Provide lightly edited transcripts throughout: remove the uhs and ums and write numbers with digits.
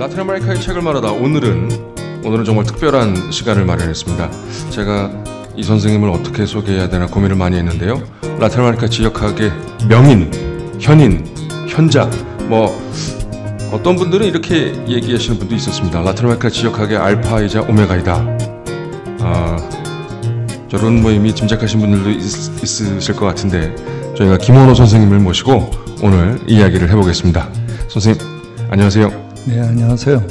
라틴 아메리카의 책을 말하다 오늘은 정말 특별한 시간을 마련했습니다. 제가 이 선생님을 어떻게 소개해야 되나 고민을 많이 했는데요. 라틴 아메리카 지역학의 명인, 현인, 현자, 어떤 분들은 이렇게 얘기하시는 분도 있었습니다. 라틴 아메리카 지역학의 알파이자 오메가이다. 저런 이미 짐작하신 분들도 있으실 것 같은데 저희가 김원호 선생님을 모시고 오늘 이야기를 해보겠습니다. 선생님, 안녕하세요. 네, 안녕하세요.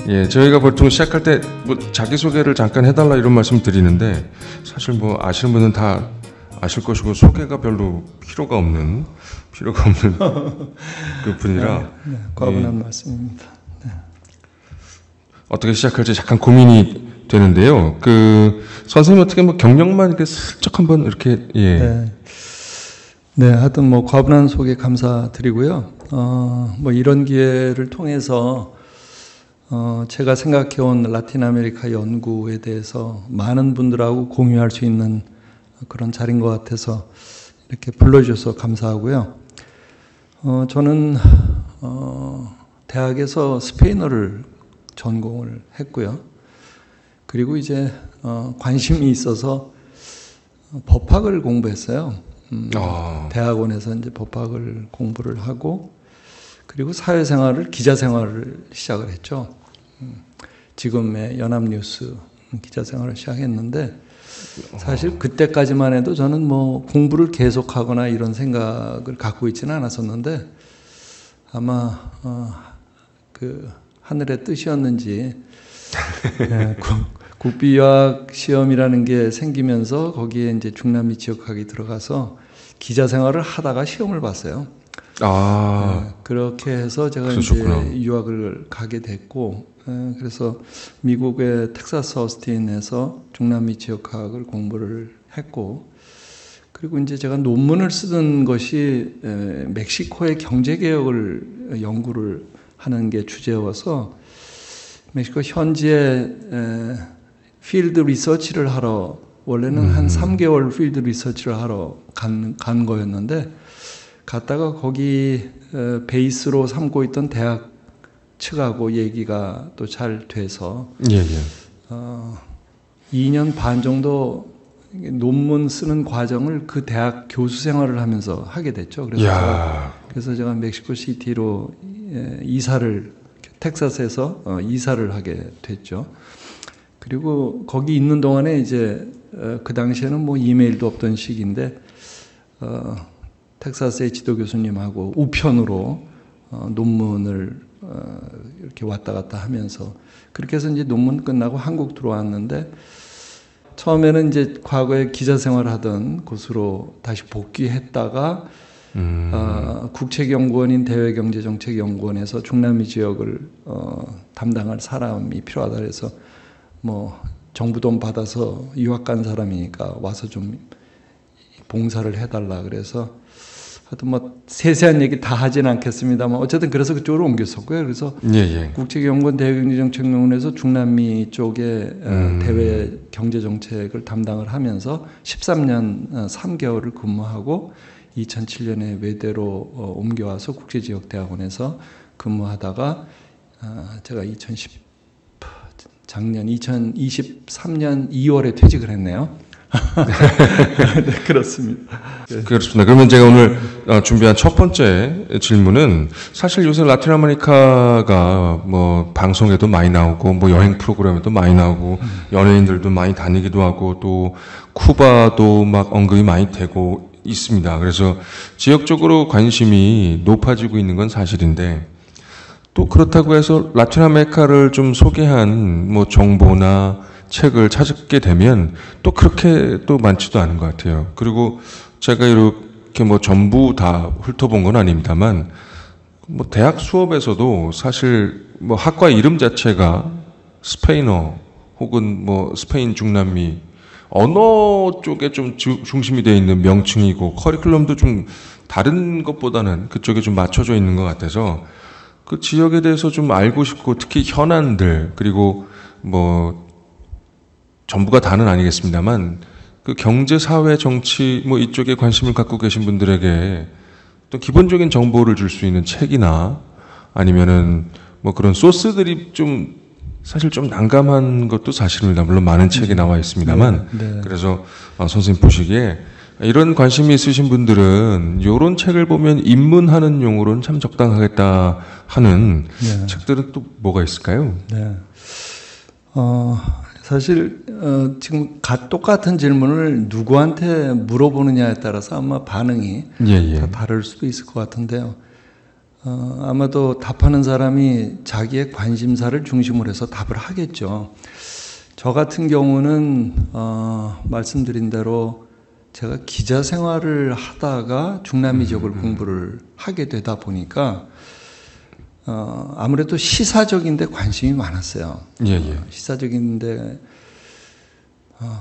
예, 저희가 보통 시작할 때 자기소개를 잠깐 해달라 이런 말씀 드리는데 사실 아시는 분은 다 아실 것이고 소개가 별로 필요가 없는 그 분이라 네, 과분한 말씀입니다. 네. 어떻게 시작할지 잠깐 고민이 되는데요. 선생님 어떻게 경력만 이렇게 슬쩍 한번 이렇게 네, 하여튼 과분한 소개 감사드리고요. 이런 기회를 통해서 제가 생각해온 라틴 아메리카 연구에 대해서 많은 분들하고 공유할 수 있는 그런 자리인 것 같아서 이렇게 불러주셔서 감사하고요. 저는 대학에서 스페인어를 전공을 했고요. 그리고 이제 관심이 있어서 법학을 공부했어요. 대학원에서 이제 법학을 공부를 하고 그리고 사회생활을 기자생활을 시작을 했죠. 지금의 연합뉴스 기자생활을 시작했는데 사실 그때까지만 해도 저는 공부를 계속하거나 이런 생각을 갖고 있지는 않았었는데 아마 그 하늘의 뜻이었는지 국비유학 시험이라는 게 생기면서 거기에 이제 중남미 지역학이 들어가서 기자 생활을 하다가 시험을 봤어요. 그렇게 해서 제가 그러셨구나. 이제 유학을 가게 됐고, 그래서 미국의 텍사스 어스틴에서 중남미 지역학을 공부를 했고, 그리고 이제 제가 논문을 쓰던 것이 멕시코의 경제개혁을 연구를 하는 게 주제여서 멕시코 현지에 필드 리서치를 하러 원래는 한 3개월 필드 리서치를 하러 간 거였는데 갔다가 거기 베이스로 삼고 있던 대학 측하고 얘기가 또 잘 돼서 2년 반 정도 논문 쓰는 과정을 그 대학 교수 생활을 하면서 하게 됐죠. 그래서 제가 멕시코 시티로 텍사스에서 이사를 하게 됐죠. 그리고 거기 있는 동안에 이제 그 당시에는 이메일도 없던 시기인데 텍사스의 지도 교수님하고 우편으로 논문을 이렇게 왔다 갔다 하면서 그렇게 해서 이제 논문 끝나고 한국 들어왔는데 처음에는 이제 과거에 기자 생활을 하던 곳으로 다시 복귀했다가 국책연구원인 대외경제정책연구원에서 중남미 지역을 담당할 사람이 필요하다 그래서 정부 돈 받아서 유학 간 사람이니까 와서 좀 봉사를 해달라 그래서 하여튼 세세한 얘기 다 하진 않겠습니다만 어쨌든 그래서 그쪽으로 옮겼었고요. 그래서 국책연구원 대외경제정책연구원에서 중남미 쪽에 대외 경제정책을 담당을 하면서 13년 3개월을 근무하고 2007년에 외대로 옮겨와서 국제지역대학원에서 근무하다가 제가 작년 2023년 2월에 퇴직을 했네요. 네, 그렇습니다. 그렇습니다. 그러면 제가 오늘 준비한 첫 번째 질문은 사실 요새 라틴 아메리카가 방송에도 많이 나오고 여행 프로그램에도 많이 나오고 연예인들도 많이 다니기도 하고 또 쿠바도 막 언급이 많이 되고 있습니다. 그래서 지역적으로 관심이 높아지고 있는 건 사실인데 또 그렇다고 해서 라틴 아메리카를 좀 소개한 정보나 책을 찾게 되면 또 그렇게 또 많지도 않은 것 같아요. 그리고 제가 이렇게 전부 다 훑어본 건 아닙니다만 대학 수업에서도 사실 학과 이름 자체가 스페인어 혹은 스페인 중남미 언어 쪽에 좀 중심이 되어 있는 명칭이고 커리큘럼도 좀 다른 것보다는 그쪽에 좀 맞춰져 있는 것 같아서 그 지역에 대해서 좀 알고 싶고 특히 현안들 그리고 전부가 다는 아니겠습니다만 그 경제, 사회, 정치 이쪽에 관심을 갖고 계신 분들에게 또 기본적인 정보를 줄 수 있는 책이나 아니면은 뭐 그런 소스들이 좀 사실 좀 난감한 것도 사실입니다. 물론 많은 책이 나와 있습니다만 네. 그래서 선생님 보시기에 이런 관심이 있으신 분들은 이런 책을 보면 입문하는 용어로는 참 적당하겠다 하는 네. 책들은 또 뭐가 있을까요? 네. 사실 지금 똑같은 질문을 누구한테 물어보느냐에 따라서 아마 반응이 다 다를 수도 있을 것 같은데요. 아마도 답하는 사람이 자기의 관심사를 중심으로 해서 답을 하겠죠. 저 같은 경우는 말씀드린 대로 제가 기자 생활을 하다가 중남미 지역을 공부를 하게 되다 보니까 아무래도 시사적인데 관심이 많았어요. 시사적인데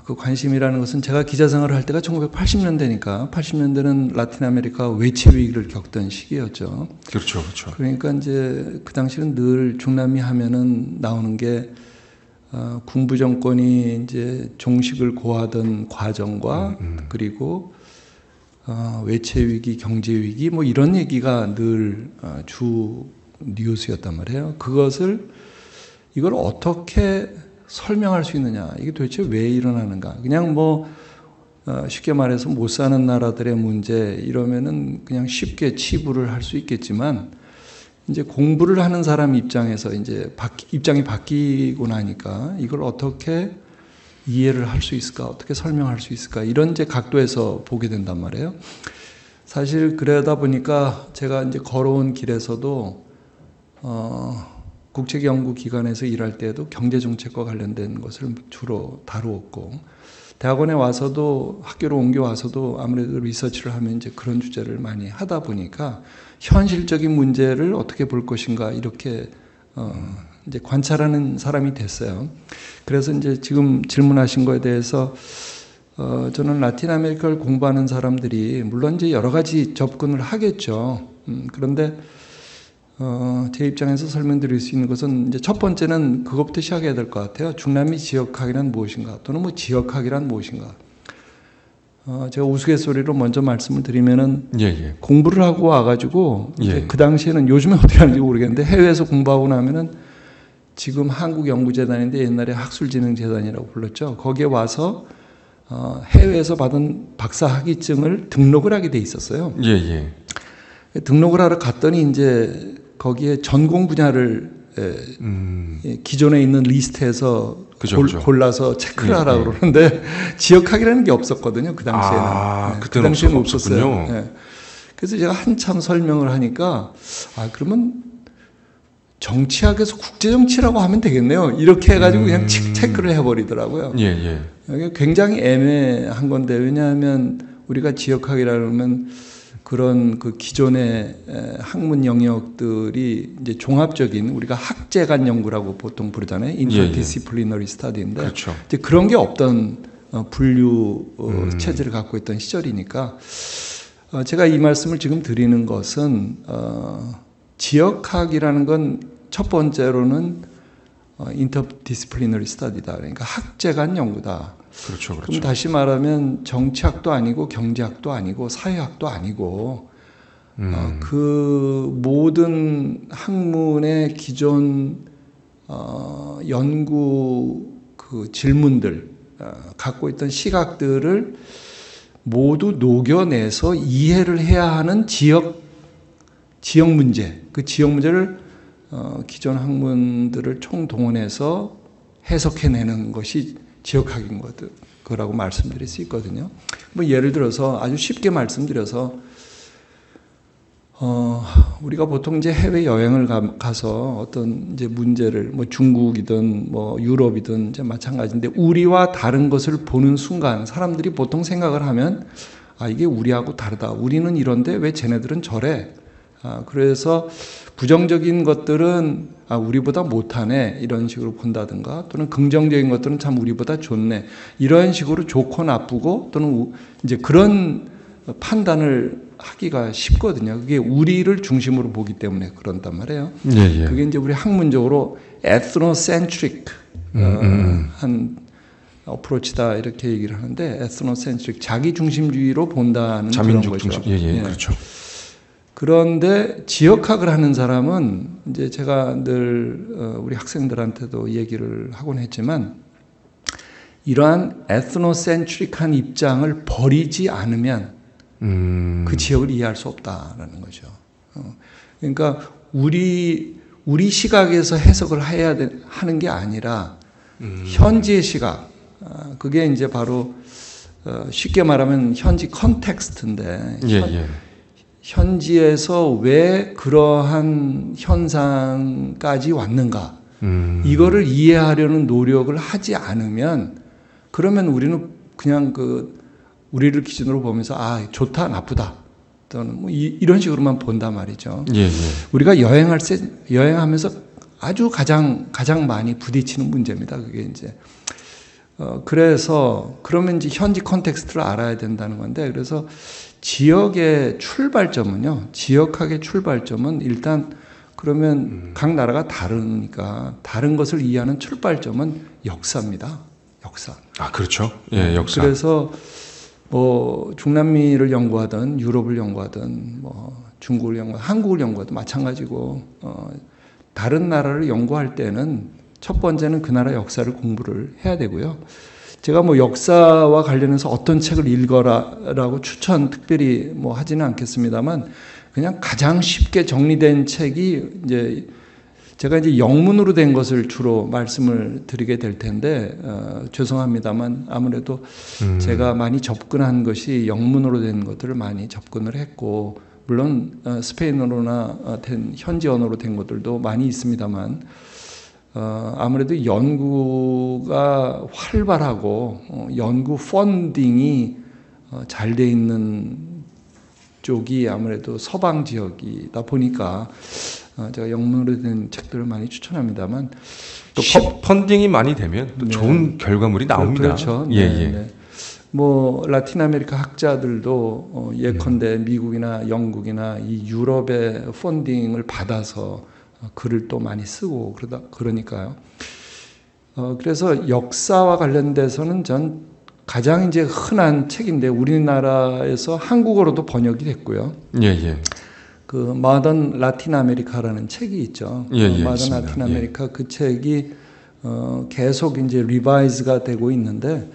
그 관심이라는 것은 제가 기자 생활을 할 때가 1980년대니까 80년대는 라틴 아메리카 외채 위기를 겪던 시기였죠. 그렇죠, 그렇죠. 그러니까 이제 그 당시는 늘 중남미 하면은 나오는 게 군부 정권이 이제 종식을 고하던 과정과 그리고 외채 위기, 경제 위기 뭐 이런 얘기가 늘 주 뉴스였단 말이에요. 이걸 어떻게 설명할 수 있느냐? 이게 도대체 왜 일어나는가? 그냥 뭐 쉽게 말해서 못 사는 나라들의 문제 이러면은 그냥 쉽게 치부를 할 수 있겠지만 이제 공부를 하는 사람 입장에서 이제 입장이 바뀌고 나니까 이걸 어떻게 이해를 할 수 있을까? 어떻게 설명할 수 있을까? 이런 이제 각도에서 보게 된단 말이에요. 사실 그러다 보니까 제가 이제 걸어온 길에서도 국책연구기관에서 일할 때에도 경제정책과 관련된 것을 주로 다루었고 대학원에 와서도 학교로 옮겨와서도 아무래도 리서치를 하면 이제 그런 주제를 많이 하다 보니까 현실적인 문제를 어떻게 볼 것인가 이렇게 이제 관찰하는 사람이 됐어요. 그래서 이제 지금 질문하신 거에 대해서 저는 라틴 아메리카를 공부하는 사람들이 물론 이제 여러 가지 접근을 하겠죠. 그런데 제 입장에서 설명드릴 수 있는 것은 이제 첫 번째는 그것부터 시작해야 될 것 같아요. 중남미 지역학이란 무엇인가 또는 뭐 지역학이란 무엇인가. 제가 우스갯소리로 먼저 말씀을 드리면은 공부를 하고 와가지고 그 당시에는 요즘에 어떻게 하는지 모르겠는데 해외에서 공부하고 나면은 지금 한국연구재단인데 옛날에 학술진흥재단이라고 불렀죠. 거기에 와서 해외에서 받은 박사 학위증을 등록을 하게 돼 있었어요. 등록을 하러 갔더니 이제 거기에 전공 분야를 기존에 있는 리스트에서 그죠. 골라서 체크를 하라고 그러는데 지역학이라는 게 없었거든요. 그 당시에는. 그 당시에는 없었어요. 그래서 제가 한참 설명을 하니까 그러면 정치학에서 국제정치라고 하면 되겠네요. 이렇게 해가지고 그냥 체크를 해버리더라고요. 이게 굉장히 애매한 건데 왜냐하면 우리가 지역학이라면 그런 그 기존의 학문 영역들이 이제 종합적인 우리가 학제간 연구라고 보통 부르잖아요. interdisciplinary study인데 그렇죠. 이제 그런 게 없던 분류 체제를 갖고 있던 시절이니까 제가 이 말씀을 지금 드리는 것은 지역학이라는 건 첫 번째로는 interdisciplinary study다. 그러니까 학제간 연구다. 그렇죠. 그럼 다시 말하면 정치학도 아니고 경제학도 아니고 사회학도 아니고 그 모든 학문의 기존 연구 그 질문들 갖고 있던 시각들을 모두 녹여내서 이해를 해야 하는 지역 문제, 그 지역 문제를 기존 학문들을 총동원해서 해석해내는 것이 지역학인 거라고 말씀드릴 수 있거든요. 뭐 예를 들어서 아주 쉽게 말씀드려서 우리가 보통 이제 해외 여행을 가서 어떤 이제 문제를 뭐 중국이든 뭐 유럽이든 이제 마찬가지인데 우리와 다른 것을 보는 순간 사람들이 보통 생각을 하면 이게 우리하고 다르다. 우리는 이런데 왜 쟤네들은 저래? 그래서 부정적인 것들은 우리보다 못하네 이런 식으로 본다든가 또는 긍정적인 것들은 참 우리보다 좋네 이런 식으로 좋고 나쁘고 또는 이제 그런 판단을 하기가 쉽거든요. 그게 우리를 중심으로 보기 때문에 그런단 말이에요. 그게 이제 우리 학문적으로 ethnocentric 한 어프로치다 이렇게 얘기를 하는데 ethnocentric 자기 중심주의로 본다는 그런 거죠. 그렇죠. 그런데 지역학을 하는 사람은 이제 제가 늘 우리 학생들한테도 얘기를 하곤 했지만 이러한 에트노센트릭한 입장을 버리지 않으면 그 지역을 이해할 수 없다라는 거죠. 그러니까 우리 시각에서 해석을 하는 게 아니라 현지의 시각, 그게 이제 바로 쉽게 말하면 현지 컨텍스트인데 현지에서 왜 그러한 현상까지 왔는가 이거를 이해하려는 노력을 하지 않으면 그러면 우리는 그냥 우리를 기준으로 보면서 좋다 나쁘다 또는 뭐 이런 식으로만 본단 말이죠. 우리가 여행하면서 아주 가장 많이 부딪히는 문제입니다. 그게 이제 그래서 그러면 이제 현지 컨텍스트를 알아야 된다는 건데 그래서 지역의 출발점은요. 지역학의 출발점은 일단 그러면 각 나라가 다르니까 다른 것을 이해하는 출발점은 역사입니다. 역사. 그렇죠. 예, 역사. 그래서 뭐 중남미를 연구하든 유럽을 연구하든 뭐 중국을 연구하든 한국을 연구하든 마찬가지고 다른 나라를 연구할 때는 첫 번째는 그 나라 역사를 공부를 해야 되고요. 제가 뭐 역사와 관련해서 어떤 책을 읽어라라고 추천 특별히 뭐 하지는 않겠습니다만 그냥 가장 쉽게 정리된 책이 이제 제가 이제 영문으로 된 것을 주로 말씀을 드리게 될 텐데 죄송합니다만 아무래도 제가 많이 접근한 것이 영문으로 된 것들을 많이 접근을 했고 물론 스페인어로나 된 현지 언어로 된 것들도 많이 있습니다만 아무래도 연구가 활발하고 연구 펀딩이 잘 돼 있는 쪽이 아무래도 서방 지역이다 보니까 제가 영문으로 된 책들을 많이 추천합니다만 또 펀딩이 많이 되면 또 좋은 결과물이 나옵니다. 그렇죠. 네. 뭐 라틴 아메리카 학자들도 예컨대 미국이나 영국이나 이 유럽의 펀딩을 받아서 글을 또 많이 쓰고 그러니까요. 그래서 역사와 관련돼서는 전 가장 이제 흔한 책인데 우리나라에서 한국어로도 번역이 됐고요. 그 마던 라틴 아메리카라는 책이 있죠. 마던 라틴 아메리카 그 책이 계속 이제 리바이즈가 되고 있는데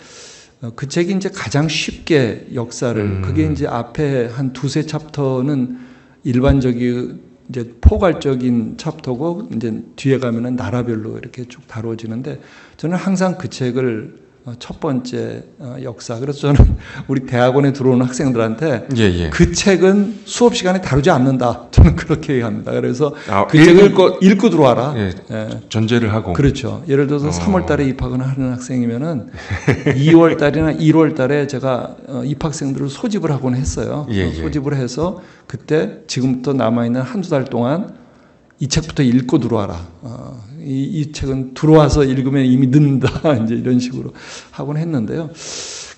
그 책이 이제 가장 쉽게 역사를 그게 이제 앞에 한 두세 챕터는 일반적인 이제 포괄적인 챕터고 이제 뒤에 가면은 나라별로 이렇게 쭉 다뤄지는데 저는 항상 그 책을 첫 번째 역사. 그래서 저는 우리 대학원에 들어오는 학생들한테 그 책은 수업 시간에 다루지 않는다. 저는 그렇게 얘기합니다. 그래서 그 책을 읽고 들어와라. 전제를 하고. 그렇죠. 예를 들어서 3월 달에 입학을 하는 학생이면은 2월 달이나 1월 달에 제가 입학생들을 소집을 하곤 했어요. 소집을 해서 그때 지금부터 남아있는 한두 달 동안 이 책부터 읽고 들어와라. 이 책은 들어와서 읽으면 이미 늦는다. 이제 이런 식으로 하곤 했는데요.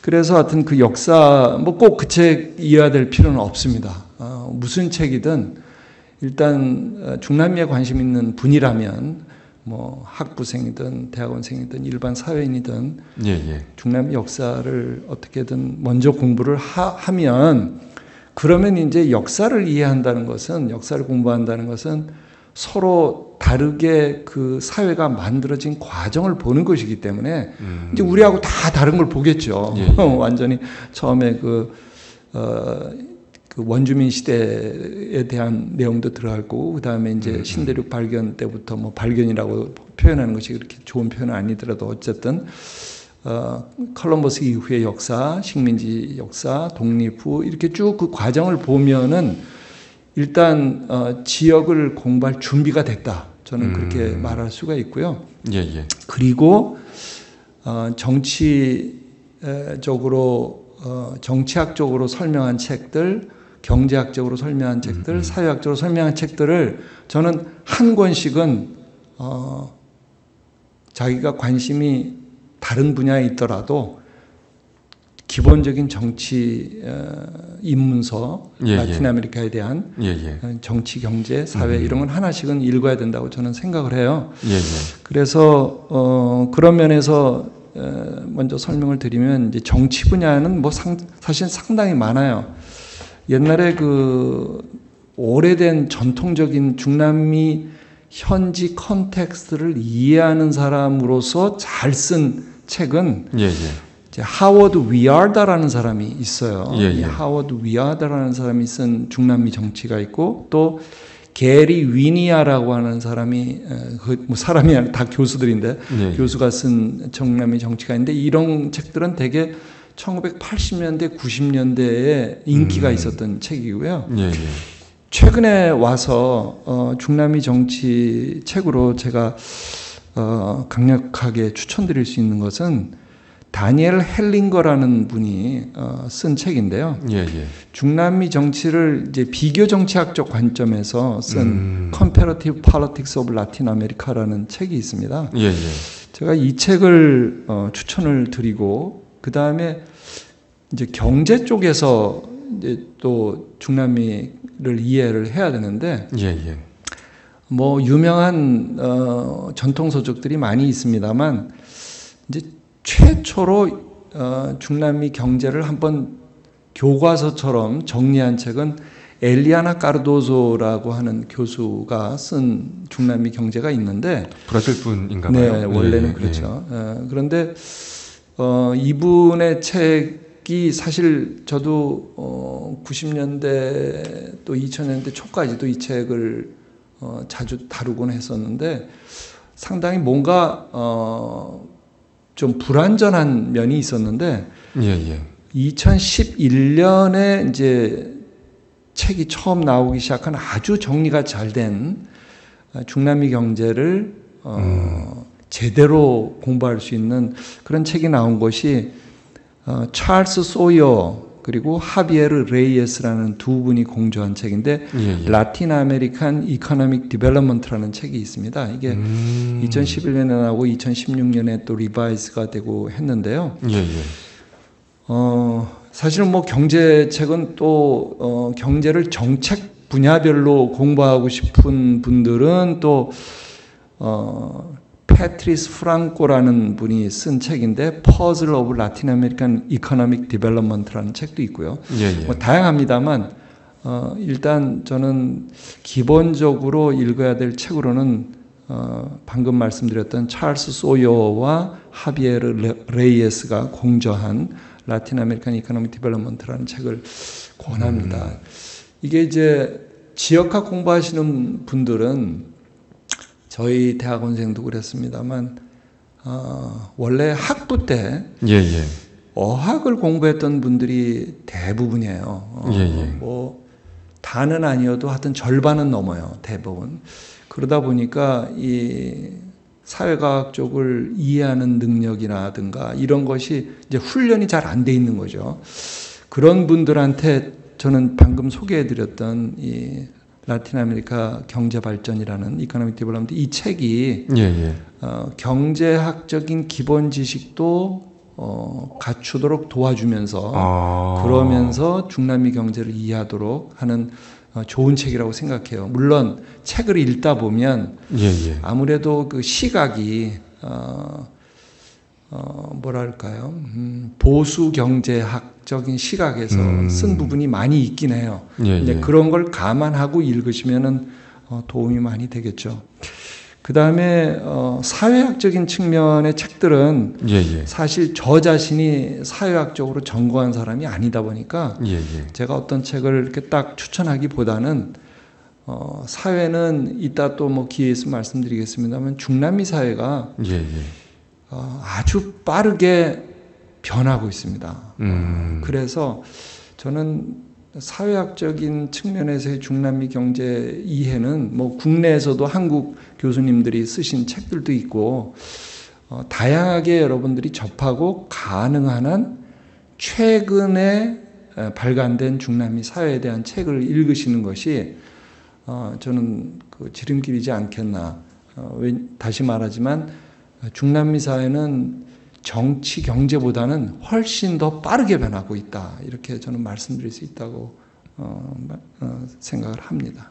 그래서 하여튼 그 역사, 뭐 꼭 그 책 이해해야 될 필요는 없습니다. 무슨 책이든 일단 중남미에 관심 있는 분이라면 뭐 학부생이든 대학원생이든 일반 사회인이든 중남미 역사를 어떻게든 먼저 공부를 하면 그러면 이제 역사를 이해한다는 것은 역사를 공부한다는 것은 서로 다르게 그 사회가 만들어진 과정을 보는 것이기 때문에 이제 우리하고 다 다른 걸 보겠죠. 완전히 처음에 그 원주민 시대에 대한 내용도 들어갈 거고 그 다음에 이제 신대륙 발견 때부터 뭐 발견이라고 표현하는 것이 그렇게 좋은 표현은 아니더라도 어쨌든 컬럼버스 이후의 역사, 식민지 역사, 독립 후 이렇게 쭉 그 과정을 보면은 일단 지역을 공부할 준비가 됐다. 저는 그렇게 말할 수가 있고요. 그리고 정치학적으로 설명한 책들, 경제학적으로 설명한 책들, 사회학적으로 설명한 책들을 저는 한 권씩은 자기가 관심이 다른 분야에 있더라도 기본적인 정치 입문서, 라틴 아메리카에 대한 정치, 경제, 사회 이런 건 하나씩은 읽어야 된다고 저는 생각을 해요. 그래서 그런 면에서 먼저 설명을 드리면 이제 정치 분야는 뭐 사실 상당히 많아요. 옛날에 그 오래된 전통적인 중남미 현지 컨텍스트를 이해하는 사람으로서 잘 쓴 책은 예, 예. 이제 하워드 위아더라는 사람이 있어요. 예, 예. 이 하워드 위아더라는 사람이 쓴 중남미 정치가 있고 또 게리 위니아라고 하는 사람이 뭐 사람이 아니라 다 교수들인데 예, 교수가 쓴 중남미 정치가 있는데 이런 책들은 대개 1980년대, 90년대에 인기가 있었던 책이고요. 예, 예. 최근에 와서 중남미 정치 책으로 제가 강력하게 추천드릴 수 있는 것은 다니엘 헬링거라는 분이 쓴 책인데요. 예, 예. 중남미 정치를 이제 비교 정치학적 관점에서 쓴 Comparative Politics of Latin America라는 책이 있습니다. 예, 예. 제가 이 책을 추천을 드리고 그 다음에 이제 경제 쪽에서 이제 또 중남미를 이해를 해야 되는데, 예, 예. 뭐 유명한 전통 서적들이 많이 있습니다만 이제 최초로 중남미 경제를 한번 교과서처럼 정리한 책은 엘리아나 까르도조라고 하는 교수가 쓴 중남미 경제가 있는데 브라질 분인가봐요. 네, 원래는 예, 그렇죠. 그런데 이분의 책이 사실 저도 90년대 또 2000년대 초까지도 이 책을 자주 다루곤 했었는데 상당히 뭔가 좀 불완전한 면이 있었는데 예, 예. 2011년에 이제 책이 처음 나오기 시작한 아주 정리가 잘 된 중남미 경제를 제대로 공부할 수 있는 그런 책이 나온 것이 찰스 소여 그리고 하비에르 레이에스라는 두 분이 공저한 책인데 예, 예. 라틴 아메리칸 이코노믹 디벨롭먼트라는 책이 있습니다. 이게 2011년에 나오고 2016년에 또 리바이스가 되고 했는데요. 예, 예. 사실은 뭐 경제책은 또 경제를 정책 분야별로 공부하고 싶은 분들은 또 패트리스 프랑코라는 분이 쓴 책인데 Puzzle of Latin American Economic Development라는 책도 있고요. 예, 예. 뭐 다양합니다만 일단 저는 기본적으로 읽어야 될 책으로는 방금 말씀드렸던 찰스 소여와 하비에르 레이에스가 공저한 라틴 아메리칸 이코노믹 디벨롭먼트라는 책을 권합니다. 이게 이제 지역학 공부하시는 분들은 저희 대학원생도 그랬습니다만 원래 학부 때 예, 예. 어학을 공부했던 분들이 대부분이에요. 예, 예. 뭐 다는 아니어도 하여튼 절반은 넘어요. 대부분. 그러다 보니까 이 사회과학 쪽을 이해하는 능력이라든가 이런 것이 이제 훈련이 잘 안 돼 있는 거죠. 그런 분들한테 저는 방금 소개해드렸던 이 라틴 아메리카 경제 발전이라는 이코노믹 디벨롭먼트 이 책이 예, 예. 경제학적인 기본 지식도 갖추도록 도와주면서 그러면서 중남미 경제를 이해하도록 하는 좋은 책이라고 생각해요. 물론 책을 읽다 보면 예, 예. 아무래도 그 시각이 뭐랄까요? 보수 경제학적인 시각에서 쓴 부분이 많이 있긴 해요. 예, 이제 예. 그런 걸 감안하고 읽으시면은 도움이 많이 되겠죠. 그 다음에 사회학적인 측면의 책들은 예, 예. 사실 저 자신이 사회학적으로 전공한 사람이 아니다 보니까 예, 예. 제가 어떤 책을 이렇게 딱 추천하기보다는 사회는 이따 또 뭐 기회 있으면 말씀드리겠습니다만 중남미 사회가 예, 예. 아주 빠르게 변하고 있습니다. 그래서 저는 사회학적인 측면에서의 중남미 경제 이해는 뭐 국내에서도 한국 교수님들이 쓰신 책들도 있고 다양하게 여러분들이 접하고 가능한 한 최근에 발간된 중남미 사회에 대한 책을 읽으시는 것이 저는 그 지름길이지 않겠나. 다시 말하지만 중남미 사회는 정치 경제보다는 훨씬 더 빠르게 변하고 있다. 이렇게 저는 말씀드릴 수 있다고 생각을 합니다.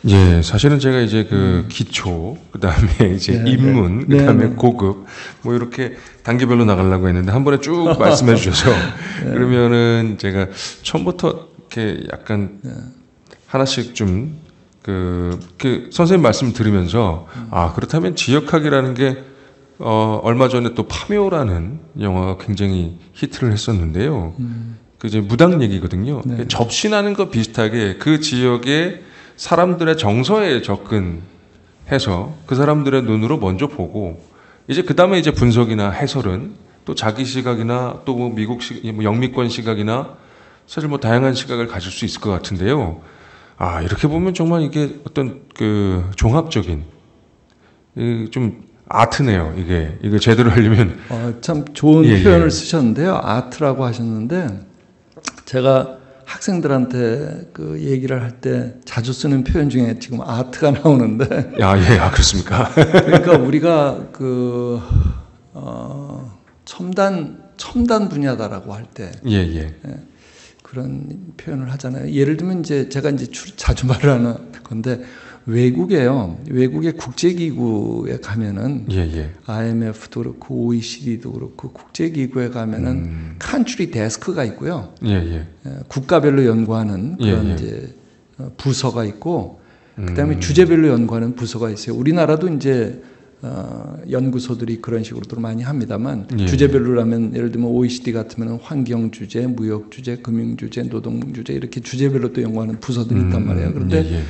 예, 사실은 제가 이제 그 기초, 그 다음에 이제 네, 입문, 네. 그 다음에 네. 고급, 뭐 이렇게 단계별로 나가려고 했는데 한 번에 쭉 말씀해 주셔서 그러면은 제가 처음부터 이렇게 약간 하나씩 좀 선생님 말씀 들으면서 그렇다면 지역학이라는 게 얼마 전에 또 파묘라는 영화가 굉장히 히트를 했었는데요. 그 이제 무당 얘기거든요. 네. 접신하는 거 비슷하게 그 지역의 사람들의 정서에 접근해서 그 사람들의 눈으로 먼저 보고 이제 그 다음에 이제 분석이나 해설은 또 자기 시각이나 또 뭐 미국 뭐 영미권 시각이나 사실 뭐 다양한 시각을 가질 수 있을 것 같은데요. 이렇게 보면 정말 이게 어떤 그 종합적인 좀 아트네요. 이게 제대로 하려면 참 좋은 예, 표현을 예. 쓰셨는데요. 아트라고 하셨는데 제가 학생들한테 그 얘기를 할 때 자주 쓰는 표현 중에 지금 아트가 나오는데 그렇습니까? 그러니까 우리가 첨단 분야다라고 할 때 그런 표현을 하잖아요. 예를 들면 이제 제가 이제 자주 말을 하는 건데 외국의 국제기구에 가면은 IMF도 그렇고 OECD도 그렇고 국제기구에 가면은 country desk가 있고요. 국가별로 연구하는 그런 이제 부서가 있고 그다음에 주제별로 연구하는 부서가 있어요. 우리나라도 이제 연구소들이 그런 식으로 많이 합니다만 주제별로라면 예를 들면 OECD 같으면 환경 주제, 무역 주제, 금융 주제, 노동 주제 이렇게 주제별로 또 연구하는 부서들이 있단 말이에요. 그런데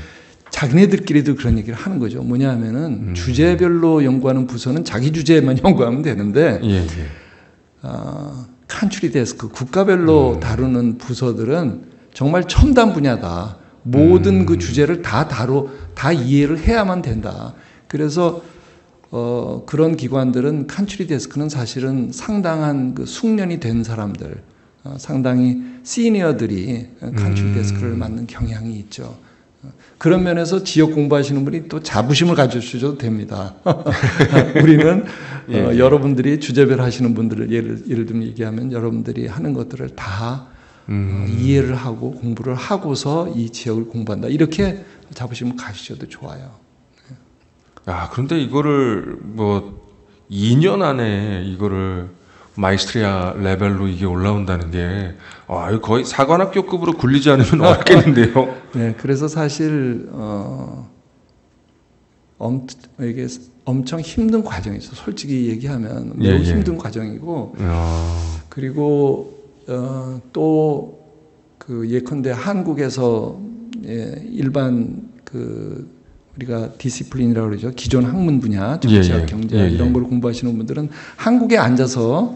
자기네들끼리도 그런 얘기를 하는 거죠. 뭐냐 하면은 주제별로 연구하는 부서는 자기 주제만 연구하면 되는데 칸츄리 데스크 국가별로 다루는 부서들은 정말 첨단 분야다. 모든 그 주제를 다 이해를 해야만 된다. 그래서 그런 기관들은 칸츄리 데스크는 사실은 상당한 그 숙련이 된 사람들, 상당히 시니어들이 칸츄리 데스크를 맡는 경향이 있죠. 그런 면에서 지역 공부하시는 분이 또 자부심을 가져주셔도 됩니다. 우리는 여러분들이 주제별 하시는 분들을 예를 들면 얘기하면 여러분들이 하는 것들을 다 이해를 하고 공부를 하고서 이 지역을 공부한다. 이렇게 자부심을 가지셔도 좋아요. 그런데 이거를 뭐 2년 안에 이거를 마이스트리아 레벨로 이게 올라온다는 게 거의 사관학교급으로 굴리지 않으면 어렵겠는데요. 네, 그래서 사실 이게 엄청 힘든 과정이죠. 솔직히 얘기하면 매우 힘든 과정이고 그리고 또 그 예컨대 한국에서 일반 우리가 디시플린이라고 그러죠. 기존 학문 분야, 정치학, 경제학 이런 걸 공부하시는 분들은 한국에 앉아서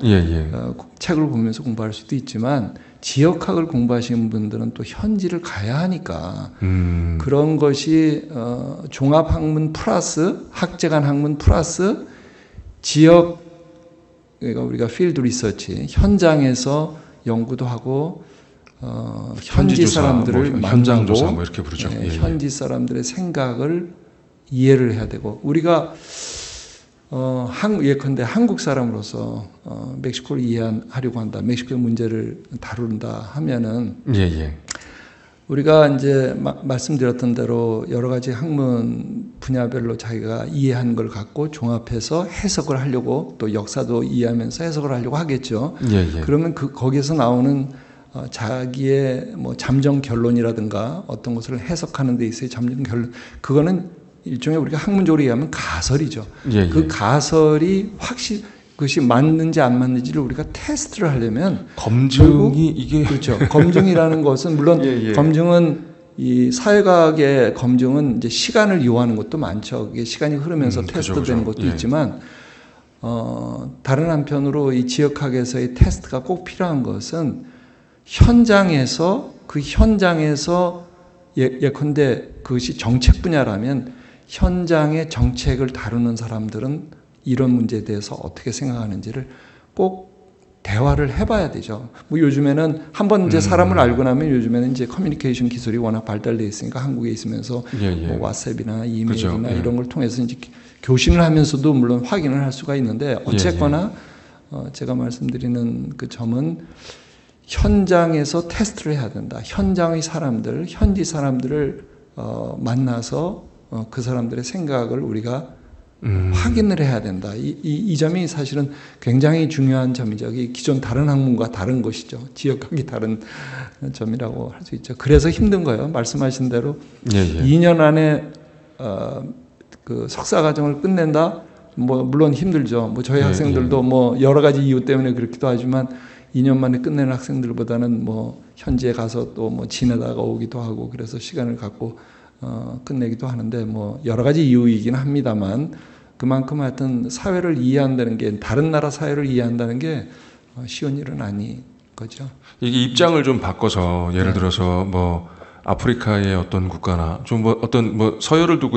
책을 보면서 공부할 수도 있지만 지역학을 공부하시는 분들은 또 현지를 가야 하니까 그런 것이 종합학문 플러스 학제간 학문 플러스 지역 그러니까 우리가 필드 리서치 현장에서 연구도 하고 현지 사람들을 현장 조사 뭐 이렇게 부르죠. 현지 사람들의 생각을 이해를 해야 되고 우리가 예컨대 한국 사람으로서 멕시코를 이해하려고 한다. 멕시코의 문제를 다룬다 하면은 우리가 이제 말씀드렸던 대로 여러 가지 학문 분야별로 자기가 이해한 걸 갖고 종합해서 해석을 하려고 또 역사도 이해하면서 해석을 하려고 하겠죠. 그러면 거기에서 나오는 자기의 뭐 잠정 결론이라든가 어떤 것을 해석하는 데 있어의 잠정 결론 그거는 일종의 우리가 학문적으로 얘기하면 가설이죠. 그 가설이 그것이 맞는지 안 맞는지를 우리가 테스트를 하려면 검증이 이게 그렇죠. 검증이라는 것은 물론 검증은 이 사회과학의 검증은 이제 시간을 요하는 것도 많죠. 이게 시간이 흐르면서 테스트되는 것도 있지만 다른 한편으로 이 지역학에서의 테스트가 꼭 필요한 것은 현장에서 예컨대 그것이 정책 분야라면 현장의 정책을 다루는 사람들은 이런 문제에 대해서 어떻게 생각하는지를 꼭 대화를 해봐야 되죠. 뭐 요즘에는 한번 이제 사람을 알고 나면 요즘에는 이제 커뮤니케이션 기술이 워낙 발달돼 있으니까 한국에 있으면서 뭐 왓츠앱이나 이메일이나 이런 걸 통해서 이제 교신을 하면서도 물론 확인을 할 수가 있는데 어쨌거나 제가 말씀드리는 그 점은 현장에서 테스트를 해야 된다. 현장의 사람들, 현지 사람들을 만나서 그 사람들의 생각을 우리가 확인을 해야 된다. 이 점이 사실은 굉장히 중요한 점이죠. 이 기존 다른 학문과 다른 것이죠. 지역학이 다른 점이라고 할 수 있죠. 그래서 힘든 거예요. 말씀하신 대로 2년 안에 그 석사 과정을 끝낸다. 뭐 물론 힘들죠. 뭐 저희 학생들도 뭐 여러 가지 이유 때문에 그렇기도 하지만 2년 만에 끝내는 학생들보다는 뭐 현지에 가서 또 뭐 지내다가 오기도 하고 그래서 시간을 갖고 끝내기도 하는데 뭐 여러 가지 이유이긴 합니다만 그만큼 하여튼 사회를 이해한다는 게 다른 나라 사회를 이해한다는 게 쉬운 일은 아닌 거죠. 이게 입장을 좀 바꿔서 예를 들어서 뭐 아프리카의 어떤 국가나 좀 뭐 어떤 뭐 서열을 두고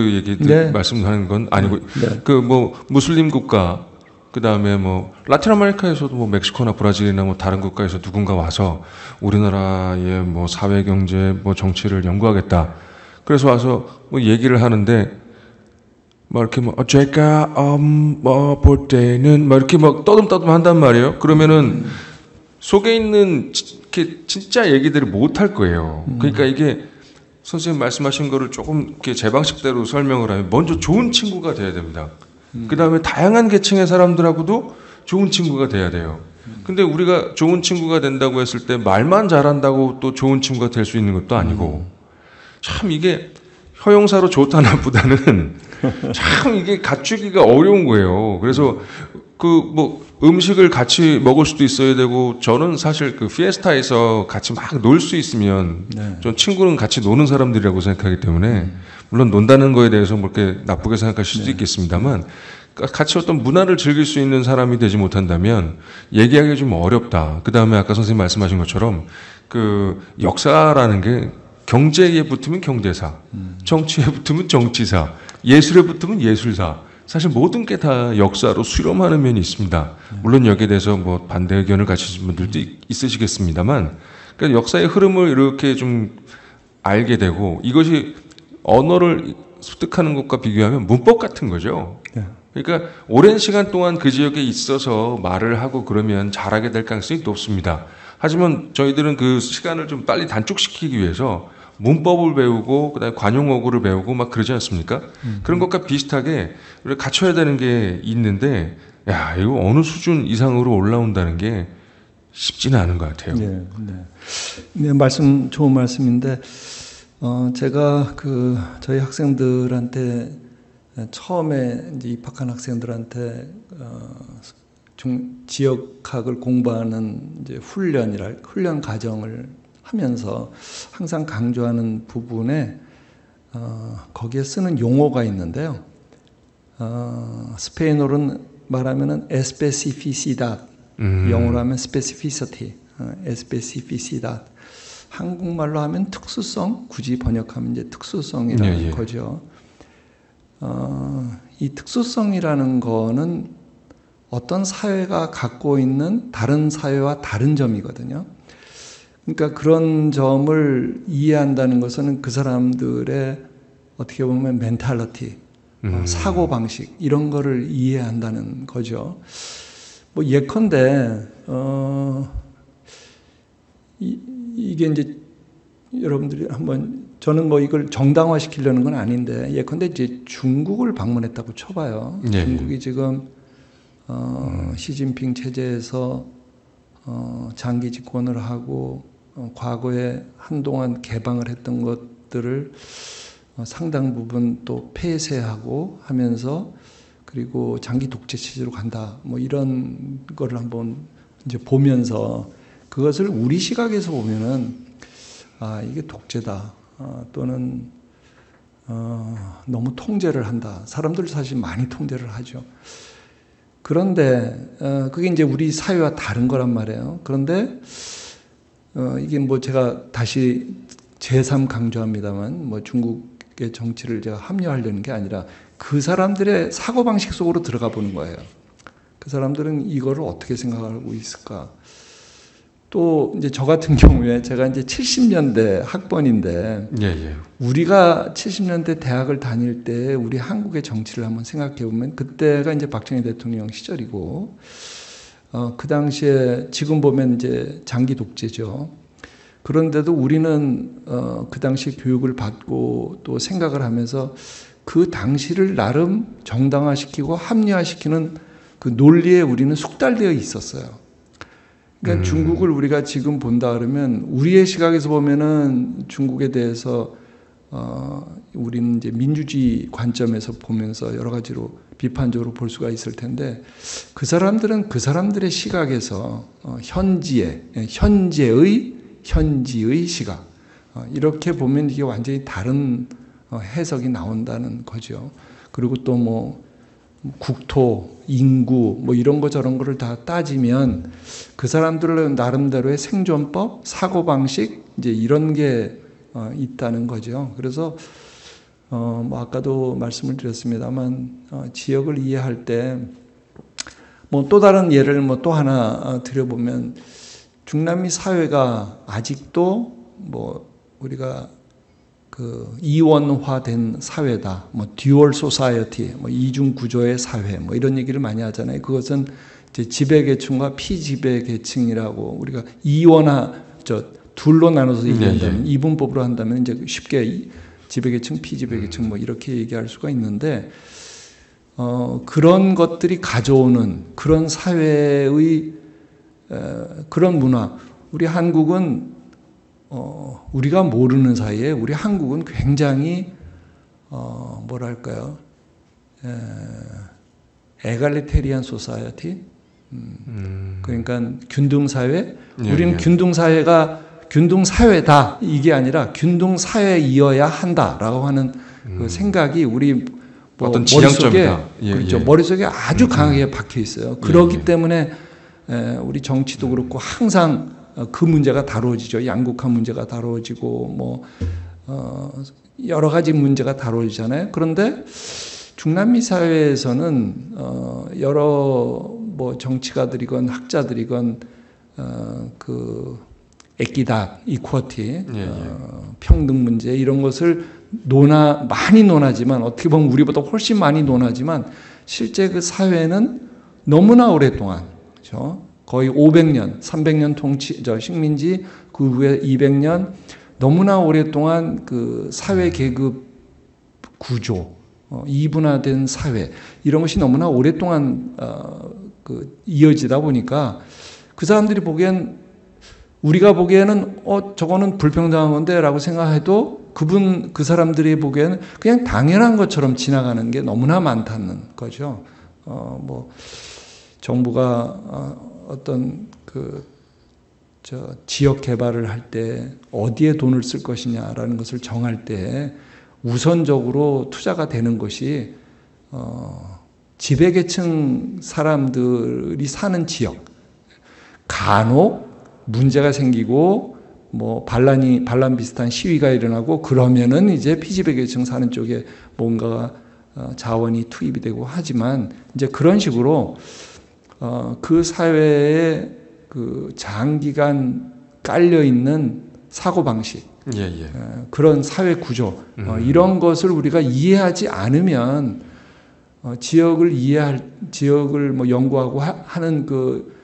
말씀하는 건 아니고 그 뭐 무슬림 국가 그다음에 뭐 라틴 아메리카에서도 뭐 멕시코나 브라질이나 뭐 다른 국가에서 누군가 와서 우리나라의 뭐 사회 경제 뭐 정치를 연구하겠다. 그래서 와서 뭐 얘기를 하는데 막 이렇게 뭐 제가 뭐 볼 때는 막 이렇게 막 떠듬떠듬 한단 말이에요. 그러면은 속에 있는 이렇게 진짜 얘기들을 못 할 거예요. 그러니까 이게 선생님 말씀하신 거를 조금 이렇게 제 방식대로 설명을 하면 먼저 좋은 친구가 돼야 됩니다. 그 다음에 다양한 계층의 사람들하고도 좋은 친구가 돼야 돼요. 근데 우리가 좋은 친구가 된다고 했을 때 말만 잘한다고 또 좋은 친구가 될 수 있는 것도 아니고 참 이게 형용사로 좋다 나보다는 참 이게 갖추기가 어려운 거예요. 그래서 그 뭐 음식을 같이 먹을 수도 있어야 되고 저는 사실 그 피에스타에서 같이 막 놀 수 있으면 전 친구는 같이 노는 사람들이라고 생각하기 때문에 물론 논다는 거에 대해서 뭐 이렇게 나쁘게 생각하실 수도 있겠습니다만 같이 어떤 문화를 즐길 수 있는 사람이 되지 못한다면 얘기하기가 좀 어렵다. 그 다음에 아까 선생님 말씀하신 것처럼 그 역사라는 게 경제에 붙으면 경제사, 정치에 붙으면 정치사, 예술에 붙으면 예술사. 사실 모든 게 다 역사로 수렴하는 면이 있습니다. 물론 여기에 대해서 뭐 반대 의견을 가지신 분들도 있으시겠습니다만, 그러니까 역사의 흐름을 이렇게 좀 알게 되고 이것이 언어를 습득하는 것과 비교하면 문법 같은 거죠. 그러니까 오랜 시간 동안 그 지역에 있어서 말을 하고 그러면 잘하게 될 가능성이 높습니다. 하지만 저희들은 그 시간을 좀 빨리 단축시키기 위해서 문법을 배우고 그다음에 관용어구를 배우고 막 그러지 않습니까? 그런 것과 비슷하게 우리가 갖춰야 되는 게 있는데 야 이거 어느 수준 이상으로 올라온다는 게 쉽지는 않은 것 같아요. 네, 말씀 좋은 말씀인데 제가 그 저희 학생들한테 처음에 이제 입학한 학생들한테 지역학을 공부하는 이제 훈련 과정을 하면서 항상 강조하는 부분에 거기에 쓰는 용어가 있는데요. 스페인어로는 말하면은 especificidad, 영어로 하면 specificity, especificidad. 한국말로 하면 특수성, 굳이 번역하면 이제 특수성이라는 거죠. 이 특수성이라는 거는 어떤 사회가 갖고 있는 다른 사회와 다른 점이거든요. 그러니까 그런 점을 이해한다는 것은 그 사람들의 어떻게 보면 멘탈리티, 사고방식 이런 거를 이해한다는 거죠. 뭐 예컨대 이게 이제 여러분들이 한번 저는 뭐 이걸 정당화시키려는 건 아닌데 예컨대 이제 중국을 방문했다고 쳐봐요. 중국이 지금 시진핑 체제에서 장기 집권을 하고 과거에 한동안 개방을 했던 것들을 상당 부분 또 폐쇄하고 하면서 그리고 장기 독재 체제로 간다. 뭐 이런 거를 한번 이제 보면서 그것을 우리 시각에서 보면은 이게 독재다. 또는 너무 통제를 한다. 사람들 사실 많이 통제를 하죠. 그런데 그게 이제 우리 사회와 다른 거란 말이에요. 그런데 이게 뭐 제가 다시 제3 강조합니다만 뭐 중국의 정치를 제가 합리화하려는 게 아니라 그 사람들의 사고방식 속으로 들어가 보는 거예요. 그 사람들은 이거를 어떻게 생각하고 있을까? 또 이제 저 같은 경우에 제가 이제 70년대 학번인데 우리가 70년대 대학을 다닐 때 우리 한국의 정치를 한번 생각해 보면 그때가 이제 박정희 대통령 시절이고 그 당시에 지금 보면 이제 장기 독재죠. 그런데도 우리는 그 당시 교육을 받고 또 생각을 하면서 그 당시를 나름 정당화시키고 합리화시키는 그 논리에 우리는 숙달되어 있었어요. 그러니까 중국을 우리가 지금 본다 그러면 우리의 시각에서 보면은 중국에 대해서 우리는 이제 민주주의 관점에서 보면서 여러 가지로 비판적으로 볼 수가 있을 텐데 그 사람들은 그 사람들의 시각에서 현지의 시각 이렇게 보면 이게 완전히 다른 해석이 나온다는 거죠. 그리고 또 뭐 국토, 인구 뭐 이런 거 저런 거를 다 따지면 그 사람들은 나름대로의 생존법, 사고방식 이제 이런 게 있다는 거죠. 그래서 뭐 아까도 말씀을 드렸습니다만 지역을 이해할 때 뭐 또 다른 예를 뭐 또 하나 드려보면 중남미 사회가 아직도 뭐 우리가 그 이원화된 사회다, 뭐 듀얼 소사이어티, 뭐 이중 구조의 사회, 뭐 이런 얘기를 많이 하잖아요. 그것은 이제 지배계층과 피지배계층이라고 우리가 둘로 나눠서 얘기한다면 이분법으로 한다면 이제 쉽게 지배계층, 피지배계층 뭐 이렇게 얘기할 수가 있는데 그런 것들이 가져오는 그런 사회의 그런 문화, 우리 한국은 우리가 모르는 사이에 우리 한국은 굉장히 뭐랄까요? 에갈리테리안 소사이어티. 그러니까 균등 사회. 우리는 균등 사회가 균등 사회다 이게 아니라 균등 사회이어야 한다라고 하는 그 생각이 우리 어떤 머릿속에 지향점이다. 그렇죠. 머릿속에 아주 강하게 박혀 있어요. 그렇기 때문에 우리 정치도 그렇고 항상 그 문제가 다루어지죠. 양극화 문제가 다루어지고 뭐 여러 가지 문제가 다루어지잖아요. 그런데 중남미 사회에서는 여러 뭐 정치가들이건 학자들이건 그 에끼다, 이퀄티, 평등 문제 이런 것을 많이 논하지만 어떻게 보면 우리보다 훨씬 많이 논하지만 실제 그 사회는 너무나 오랫동안 그렇죠? 거의 500년, 300년 식민지 그 후에 200년 너무나 오랫동안 그 사회 계급 구조, 이분화된 사회 이런 것이 너무나 오랫동안 그 이어지다 보니까 그 사람들이 보기엔 우리가 보기에는 저거는 불평등한 건데라고 생각해도 그 사람들이 보기에는 그냥 당연한 것처럼 지나가는 게 너무나 많다는 거죠. 뭐 정부가 어떤 지역 개발을 할 때 어디에 돈을 쓸 것이냐라는 것을 정할 때 우선적으로 투자가 되는 것이 지배계층 사람들이 사는 지역. 간혹 문제가 생기고 뭐 반란 비슷한 시위가 일어나고 그러면은 이제 피지배계층 사는 쪽에 뭔가 자원이 투입이 되고 하지만 이제 그런 식으로 그 사회에 그 장기간 깔려 있는 사고 방식, 그런 사회 구조 이런 것을 우리가 이해하지 않으면 지역을 뭐 연구하고 하는 그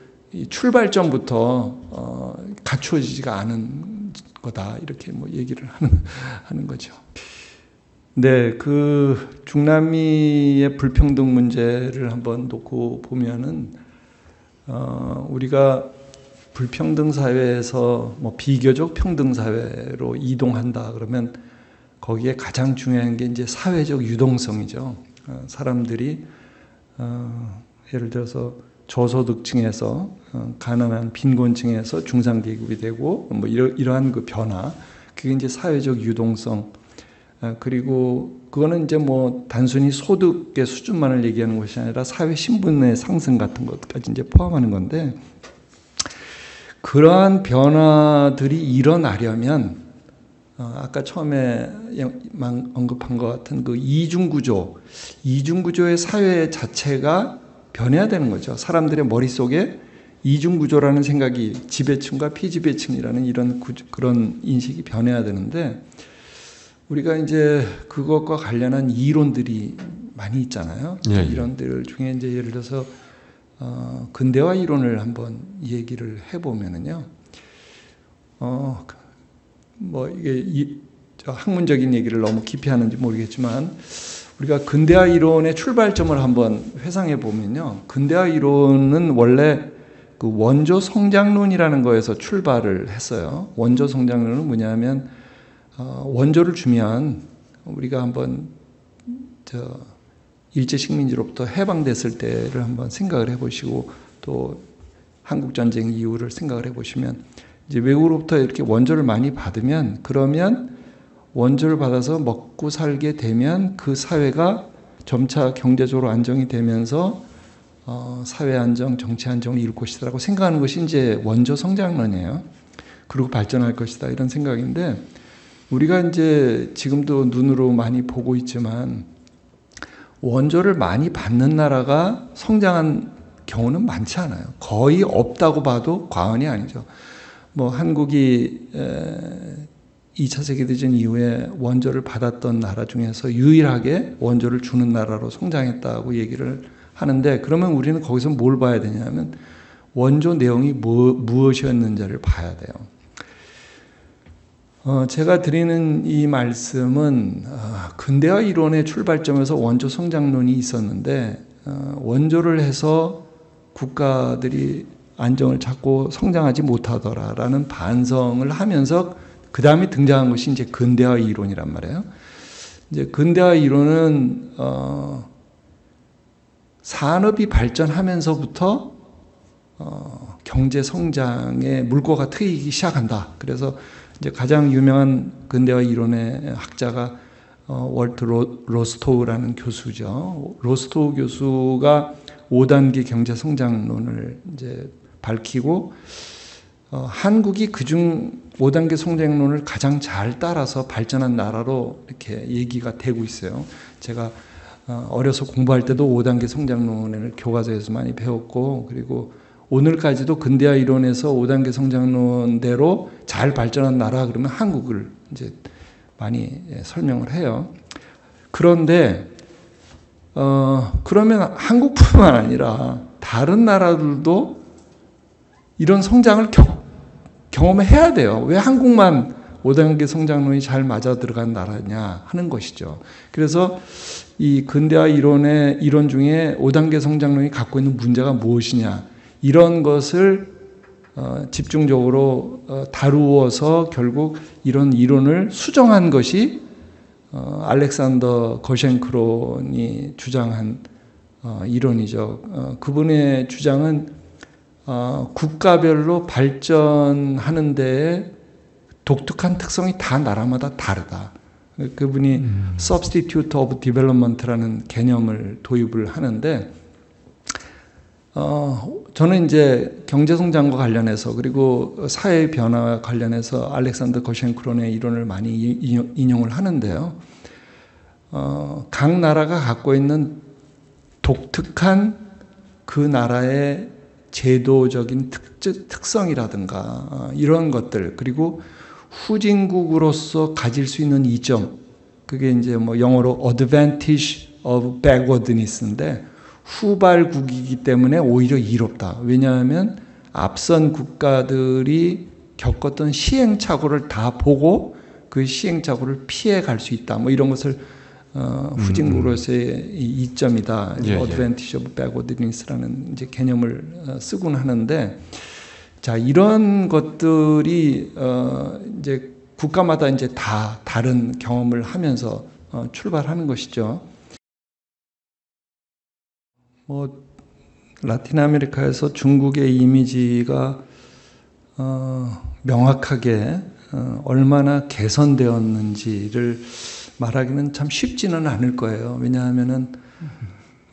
출발점부터 갖추어지지가 않은 거다 이렇게 뭐 얘기를 하는 거죠. 네, 그 중남미의 불평등 문제를 한번 놓고 보면은 우리가 불평등 사회에서 뭐 비교적 평등 사회로 이동한다 그러면 거기에 가장 중요한 게 이제 사회적 유동성이죠. 사람들이 예를 들어서 저소득층에서 가난한 빈곤층에서 중산계급이 되고 뭐 이러한 그 변화, 그게 이제 사회적 유동성. 그리고 그거는 이제 뭐 단순히 소득의 수준만을 얘기하는 것이 아니라 사회 신분의 상승 같은 것까지 이제 포함하는 건데, 그러한 변화들이 일어나려면 아까 처음에 언급한 것 같은 그 이중구조의 사회 자체가 변해야 되는 거죠. 사람들의 머릿속에 이중구조라는 생각이 지배층과 피지배층이라는 그런 인식이 변해야 되는데, 우리가 이제 그것과 관련한 이론들이 많이 있잖아요. 이론들 중에 이제 예를 들어서 근대화 이론을 한번 얘기를 해보면은요, 뭐 이게 학문적인 얘기를 너무 깊이 하는지 모르겠지만, 우리가 근대화 이론의 출발점을 한번 회상해 보면요. 근대화 이론은 원래 그 원조 성장론이라는 거에서 출발을 했어요. 원조 성장론은 뭐냐면 원조를 주면 우리가 한번 일제 식민지로부터 해방됐을 때를 한번 생각을 해보시고 또 한국 전쟁 이후를 생각을 해보시면 이제 외국으로부터 이렇게 원조를 많이 받으면 그러면 원조를 받아서 먹고 살게 되면 그 사회가 점차 경제적으로 안정이 되면서 사회 안정, 정치 안정을 이룰 것이다라고 생각하는 것이 이제 원조 성장론이에요. 그리고 발전할 것이다 이런 생각인데 우리가 이제 지금도 눈으로 많이 보고 있지만 원조를 많이 받는 나라가 성장한 경우는 많지 않아요. 거의 없다고 봐도 과언이 아니죠. 뭐 한국이 2차 세계대전 이후에 원조를 받았던 나라 중에서 유일하게 원조를 주는 나라로 성장했다고 얘기를 하는데 그러면 우리는 거기서 뭘 봐야 되냐면 원조 내용이 무엇이었는지를 봐야 돼요. 제가 드리는 이 말씀은 근대화 이론의 출발점에서 원조 성장론이 있었는데 원조를 해서 국가들이 안정을 찾고 성장하지 못하더라라는 반성을 하면서 그 다음에 등장한 것이 이제 근대화 이론이란 말이에요. 이제 근대화 이론은 산업이 발전하면서부터 경제 성장의 물꼬가 트이기 시작한다. 그래서 이제 가장 유명한 근대화 이론의 학자가 월트 로스토우라는 교수죠. 로스토우 교수가 5단계 경제 성장론을 이제 밝히고 한국이 그중 5단계 성장론을 가장 잘 따라서 발전한 나라로 이렇게 얘기가 되고 있어요. 제가 어려서 공부할 때도 5단계 성장론을 교과서에서 많이 배웠고 그리고 오늘까지도 근대화 이론에서 5단계 성장론대로 잘 발전한 나라 그러면 한국을 이제 많이 설명을 해요. 그런데 그러면 한국뿐만 아니라 다른 나라들도 이런 성장을 경험해야 돼요. 왜 한국만 5단계 성장론이 잘 맞아 들어간 나라냐 하는 것이죠. 그래서 이 근대화 이론의 이론 중에 5단계 성장론이 갖고 있는 문제가 무엇이냐 이런 것을 집중적으로 다루어서 결국 이런 이론을 수정한 것이 알렉산더 거셴크론이 주장한 이론이죠. 그분의 주장은 국가별로 발전하는 데에 독특한 특성이 다 나라마다 다르다. 그분이 Substitute of Development라는 개념을 도입을 하는데 저는 이제 경제성장과 관련해서 그리고 사회 변화와 관련해서 알렉산더 거셴크론의 이론을 많이 인용을 하는데요. 각 나라가 갖고 있는 독특한 그 나라의 제도적인 특성이라든가 이런 것들 그리고 후진국으로서 가질 수 있는 이점 그게 이제 뭐 영어로 advantage of backwardness인데 후발국이기 때문에 오히려 이롭다. 왜냐하면 앞선 국가들이 겪었던 시행착오를 다 보고 그 시행착오를 피해 갈 수 있다. 뭐 이런 것을 후진국으로서의 이점이다. advantage of backwardness라는 이제 개념을 쓰곤 하는데 자 이런 것들이 이제 국가마다 이제 다 다른 경험을 하면서 출발하는 것이죠. 뭐 라틴 아메리카에서 중국의 이미지가 명확하게 얼마나 개선되었는지를 말하기는 참 쉽지는 않을 거예요. 왜냐하면은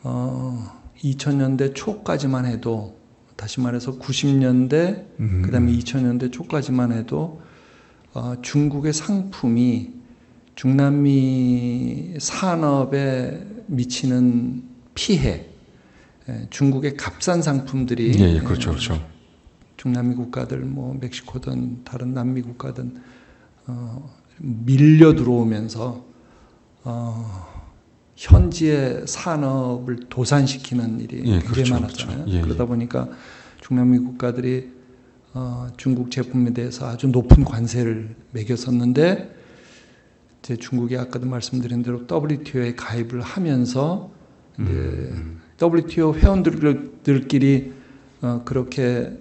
2000년대 초까지만 해도 다시 말해서 90년대 그다음에 2000년대 초까지만 해도 중국의 상품이 중남미 산업에 미치는 피해 중국의 값싼 상품들이 그렇죠. 중남미 국가들 뭐 멕시코든 다른 남미 국가든 밀려 들어오면서 현지의 산업을 도산시키는 일이 굉장히 많았잖아요. 그렇죠. 그러다 보니까 중남미 국가들이 중국 제품에 대해서 아주 높은 관세를 매겼었는데 이제 중국이 아까도 말씀드린 대로 WTO에 가입을 하면서 이제 WTO 회원들끼리 그렇게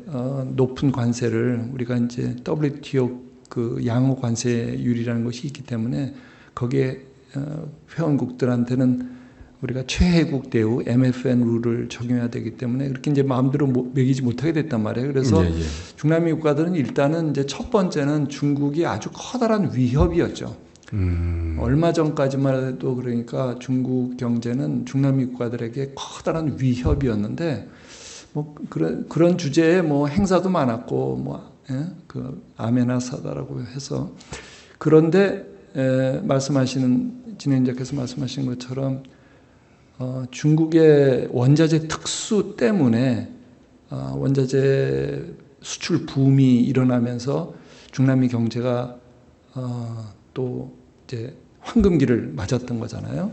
높은 관세를 우리가 이제 WTO 그 양호 관세율이라는 것이 있기 때문에 거기에 회원국들한테는 우리가 최혜국 대우 MFN 룰을 적용해야 되기 때문에 그렇게 이제 마음대로 매기지 못하게 됐단 말이에요. 그래서 중남미 국가들은 일단은 이제 첫 번째는 중국이 아주 커다란 위협이었죠. 얼마 전까지만 해도 그러니까 중국 경제는 중남미 국가들에게 커다란 위협이었는데 뭐 그런 주제에 뭐 행사도 많았고 뭐 그 아메나사다라고 해서 그런데 말씀하시는 진행자께서 말씀하신 것처럼 중국의 원자재 특수 때문에 원자재 수출 붐이 일어나면서 중남미 경제가 또 이제 황금기를 맞았던 거잖아요.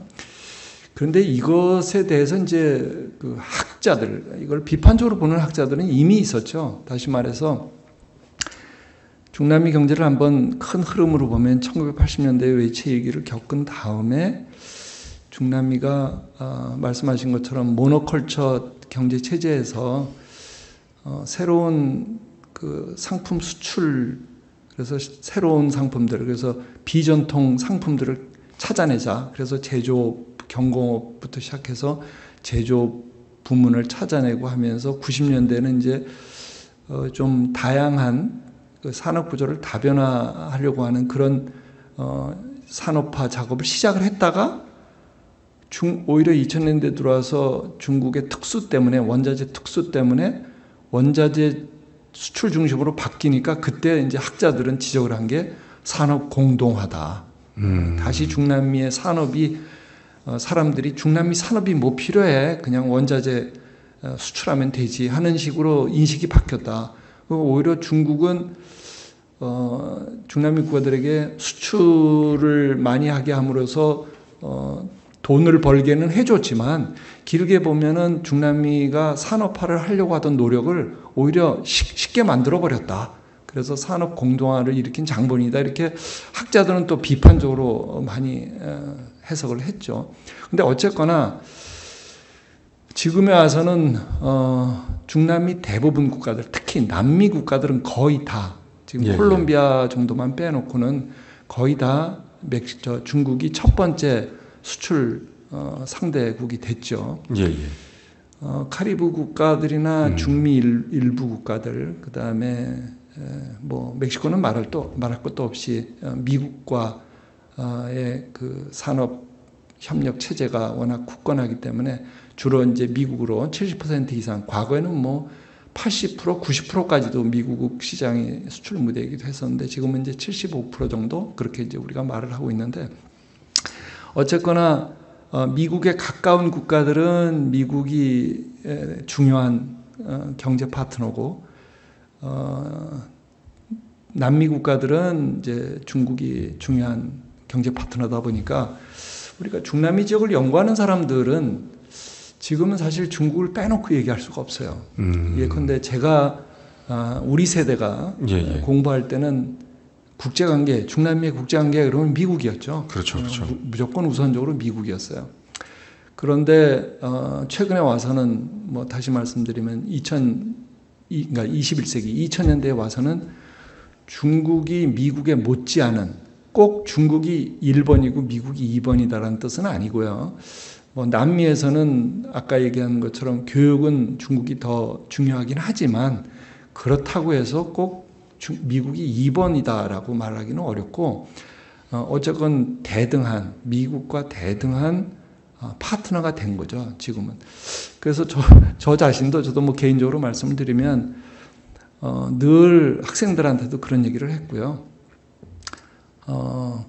그런데 이것에 대해서 이제 그 학자들, 이걸 비판적으로 보는 학자들은 이미 있었죠. 다시 말해서 중남미 경제를 한번 큰 흐름으로 보면 1980년대에 외채 위기를 겪은 다음에 중남미가 말씀하신 것처럼 모노컬처 경제 체제에서 새로운 그 상품 수출, 그래서 새로운 상품들, 그래서 비전통 상품들을 찾아내자. 그래서 제조업, 경공업부터 시작해서 제조업 부문을 찾아내고 하면서 90년대는 이제 좀 다양한 그 산업 구조를 다변화하려고 하는 그런 산업화 작업을 시작을 했다가 오히려 2000년대 들어와서 중국의 특수 때문에 원자재 특수 때문에 원자재 수출 중심으로 바뀌니까 그때 이제 학자들은 지적을 한 게 산업 공동화다. 다시 중남미의 산업이 사람들이 중남미 산업이 뭐 필요해 그냥 원자재 수출하면 되지 하는 식으로 인식이 바뀌었다. 오히려 중국은 중남미 국가들에게 수출을 많이 하게 함으로써 돈을 벌게는 해줬지만 길게 보면은 중남미가 산업화를 하려고 하던 노력을 오히려 쉽게 만들어 버렸다. 그래서 산업 공동화를 일으킨 장본이다. 이렇게 학자들은 또 비판적으로 많이 해석을 했죠. 근데 어쨌거나 지금에 와서는 중남미 대부분 국가들, 특히 남미 국가들은 거의 다 지금 콜롬비아 정도만 빼놓고는 거의 다 중국이 첫 번째 수출 상대국이 됐죠. 카리브 국가들이나 중미 일부 국가들, 그 다음에 뭐 멕시코는 말할 것도 없이 미국과의 그 산업 협력 체제가 워낙 굳건하기 때문에 주로 이제 미국으로 70% 이상, 과거에는 뭐 80%, 90%까지도 미국 시장이 수출 무대이기도 했었는데 지금은 이제 75% 정도 그렇게 이제 우리가 말을 하고 있는데 어쨌거나 미국에 가까운 국가들은 미국이 중요한 경제 파트너고 남미 국가들은 이제 중국이 중요한 경제 파트너다 보니까 우리가 중남미 지역을 연구하는 사람들은 지금은 사실 중국을 빼놓고 얘기할 수가 없어요. 예컨대 제가 우리 세대가 공부할 때는 국제관계, 중남미의 국제관계 그러면 미국이었죠. 그렇죠. 무조건 우선적으로 미국이었어요. 그런데 최근에 와서는 뭐 다시 말씀드리면 그러니까 21세기 2000년대에 와서는 중국이 미국에 못지않은 꼭 중국이 1번이고 미국이 2번이다라는 뜻은 아니고요. 뭐 남미에서는 아까 얘기한 것처럼 교육은 중국이 더 중요하긴 하지만 그렇다고 해서 꼭 미국이 2번이다라고 말하기는 어렵고 어쨌건 대등한 미국과 대등한 파트너가 된 거죠. 지금은. 그래서 저 자신도 저도 뭐 개인적으로 말씀을 드리면 늘 학생들한테도 그런 얘기를 했고요.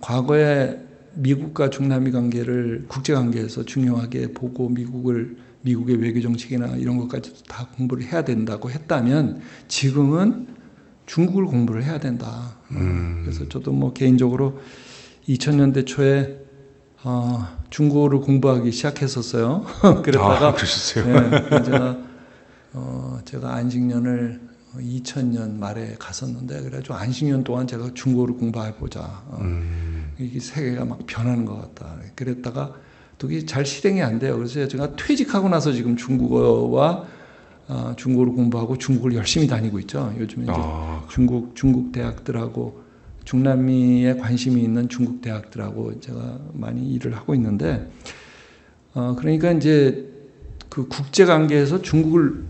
과거에 미국과 중남미 관계를 국제관계에서 중요하게 보고 미국의 외교 정책이나 이런 것까지도 다 공부를 해야 된다고 했다면 지금은 중국을 공부를 해야 된다. 그래서 저도 뭐 개인적으로 2000년대 초에 중국어를 공부하기 시작했었어요. 그랬다가 제가 안식년을 2000년 말에 갔었는데 그래가지고 안식년 동안 제가 중국어를 공부해보자. 이게 세계가 막 변하는 것 같다. 그랬다가 또 이게 잘 실행이 안 돼요. 그래서 제가 퇴직하고 나서 지금 중국어와 중국어를 공부하고 중국을 열심히 다니고 있죠. 요즘에 이제 중국 대학들하고 중남미에 관심이 있는 중국 대학들하고 제가 많이 일을 하고 있는데, 그러니까 이제 그 국제 관계에서 중국을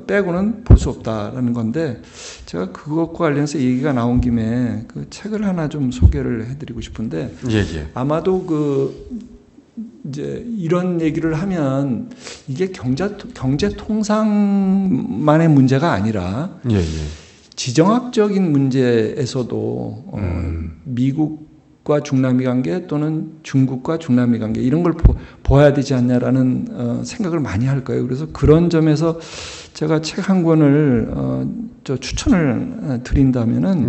빼고는 볼 수 없다라는 건데, 제가 그것과 관련해서 얘기가 나온 김에 그 책을 하나 좀 소개를 해드리고 싶은데, 아마도 이제 이런 얘기를 하면 이게 경제 통상만의 문제가 아니라 지정학적인 문제에서도 미국과 중남미 관계 또는 중국과 중남미 관계 이런 걸 보아야 되지 않냐라는 생각을 많이 할 거예요. 그래서 그런 점에서 제가 책 한 권을 추천을 드린다면은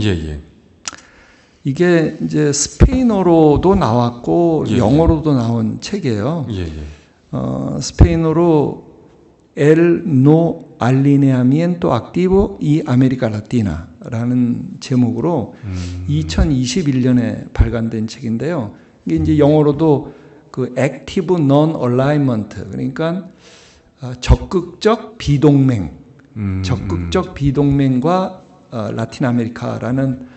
이게 이제 스페인어로도 나왔고 영어로도 나온 책이에요. 스페인어로 El no alineamiento activo y América Latina라는 제목으로 2021년에 발간된 책인데요. 이게 이제 영어로도 그 Active Non-Alignment, 그러니까 적극적 비동맹, 적극적 비동맹과 라틴 아메리카라는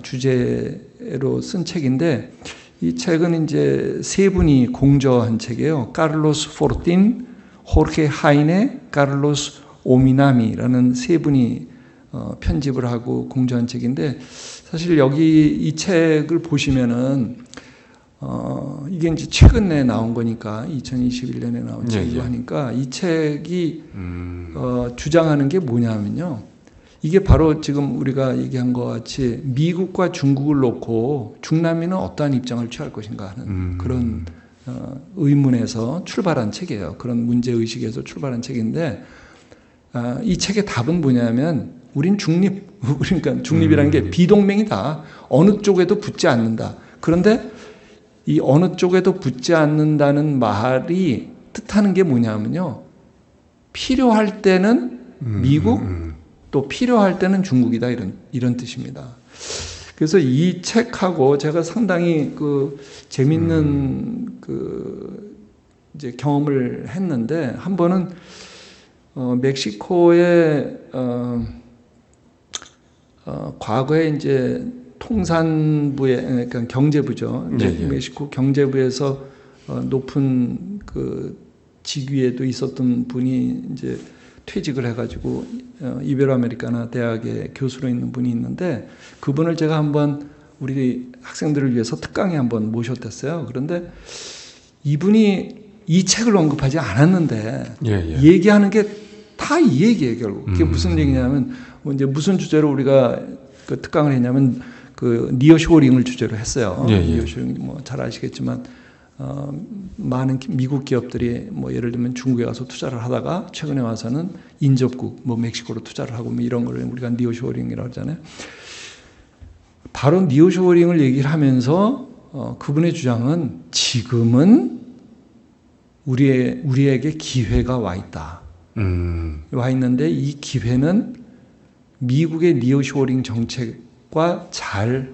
주제로 쓴 책인데, 이 책은 이제 세 분이 공저한 책이에요. 카를로스 포르틴, 호르헤 하이네, 카를로스 오미나미라는 세 분이 편집을 하고 공저한 책인데, 사실 여기 이 책을 보시면은 이게 이제 최근에 나온 거니까 2021년에 나온 책이고 하니까 이 책이 주장하는 게 뭐냐면요. 이게 바로 지금 우리가 얘기한 것 같이 미국과 중국을 놓고 중남미는 어떠한 입장을 취할 것인가 하는 그런 의문에서 출발한 책이에요. 그런 문제의식에서 출발한 책인데, 이 책의 답은 뭐냐면 우린 그러니까 중립이라는 게 비동맹이다. 어느 쪽에도 붙지 않는다. 그런데 이 어느 쪽에도 붙지 않는다는 말이 뜻하는 게 뭐냐면요. 필요할 때는 미국, 또 필요할 때는 중국이다, 이런 뜻입니다. 그래서 이 책하고 제가 상당히 재밌는 이제 경험을 했는데, 한 번은 멕시코의 과거에 이제 통산부의, 그러니까 경제부죠. 멕시코 경제부에서 높은 직위에도 있었던 분이 이제 퇴직을 해가지고 이베로아메리카나 대학의 교수로 있는 분이 있는데, 그분을 제가 한번 우리 학생들을 위해서 특강에 한번 모셨댔어요. 그런데 이분이 이 책을 언급하지 않았는데 얘기하는 게 다 이 얘기예요, 결국. 그게 무슨 얘기냐면, 이제 무슨 주제로 우리가 그 특강을 했냐면 니어쇼어링을 주제로 했어요. 니어쇼어링 뭐 잘 아시겠지만 많은 미국 기업들이 뭐 예를 들면 중국에 가서 투자를 하다가 최근에 와서는 인접국 뭐 멕시코로 투자를 하고 뭐 이런 걸 우리가 니어쇼어링이라고 하잖아요. 바로 니어쇼어링을 얘기를 하면서 그분의 주장은 지금은 우리에게 기회가 와 있다. 와 있는데 이 기회는 미국의 니어쇼어링 정책과 잘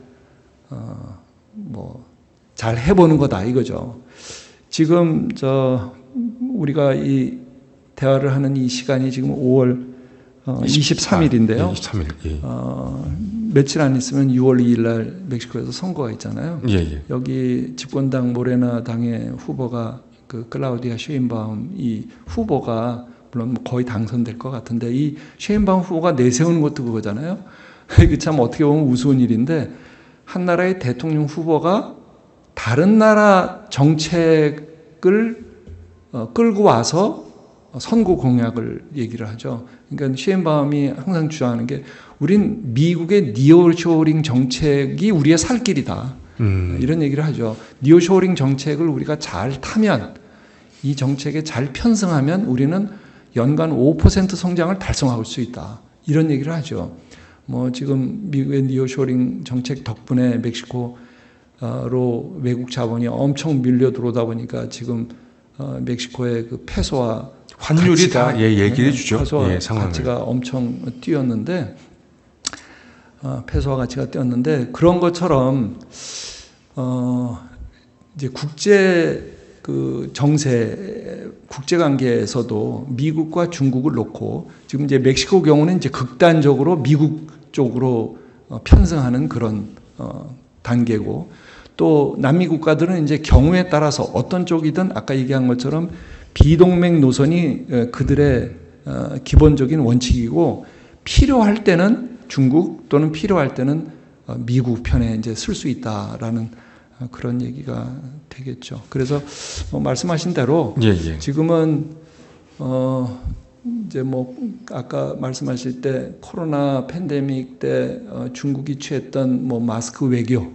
해보는 거다, 이거죠. 지금 우리가 이 대화를 하는 이 시간이 지금 5월 23일인데요. 23일. 며칠 안 있으면 6월 2일 날 멕시코에서 선거가 있잖아요. 여기 집권당 모레나 당의 후보가 클라우디아 쉐인바움, 이 후보가 물론 거의 당선될 것 같은데, 이 쉐인바움 후보가 내세우는 것도 그거잖아요. 이게 참 어떻게 보면 우스운 일인데, 한 나라의 대통령 후보가 다른 나라 정책을 끌고 와서 선거 공약을 얘기를 하죠. 그러니까 쉐인바움이 항상 주장하는 게, 우린 미국의 니어쇼어링 정책이 우리의 살 길이다. 이런 얘기를 하죠. 니어쇼어링 정책을 우리가 잘 타면, 이 정책에 잘 편승하면 우리는 연간 5% 성장을 달성할 수 있다. 이런 얘기를 하죠. 뭐 지금 미국의 니어쇼어링 정책 덕분에 멕시코로 외국 자본이 엄청 밀려 들어오다 보니까 지금 멕시코의 페소와 환율이 다 얘기해 주죠. 페소와 가치가 엄청 뛰었는데, 페소와 가치가 뛰었는데, 그런 것처럼 이제 국제 그 정세, 국제 관계에서도 미국과 중국을 놓고 지금 이제 멕시코 경우는 이제 극단적으로 미국 쪽으로 편승하는 그런 단계고, 또 남미 국가들은 이제 경우에 따라서 어떤 쪽이든 아까 얘기한 것처럼 비동맹 노선이 그들의 기본적인 원칙이고, 필요할 때는 중국 또는 필요할 때는 미국 편에 이제 쓸 수 있다라는 그런 얘기가 되겠죠. 그래서 말씀하신 대로 지금은 이제 뭐 아까 말씀하실 때 코로나 팬데믹 때 중국이 취했던 뭐 마스크 외교,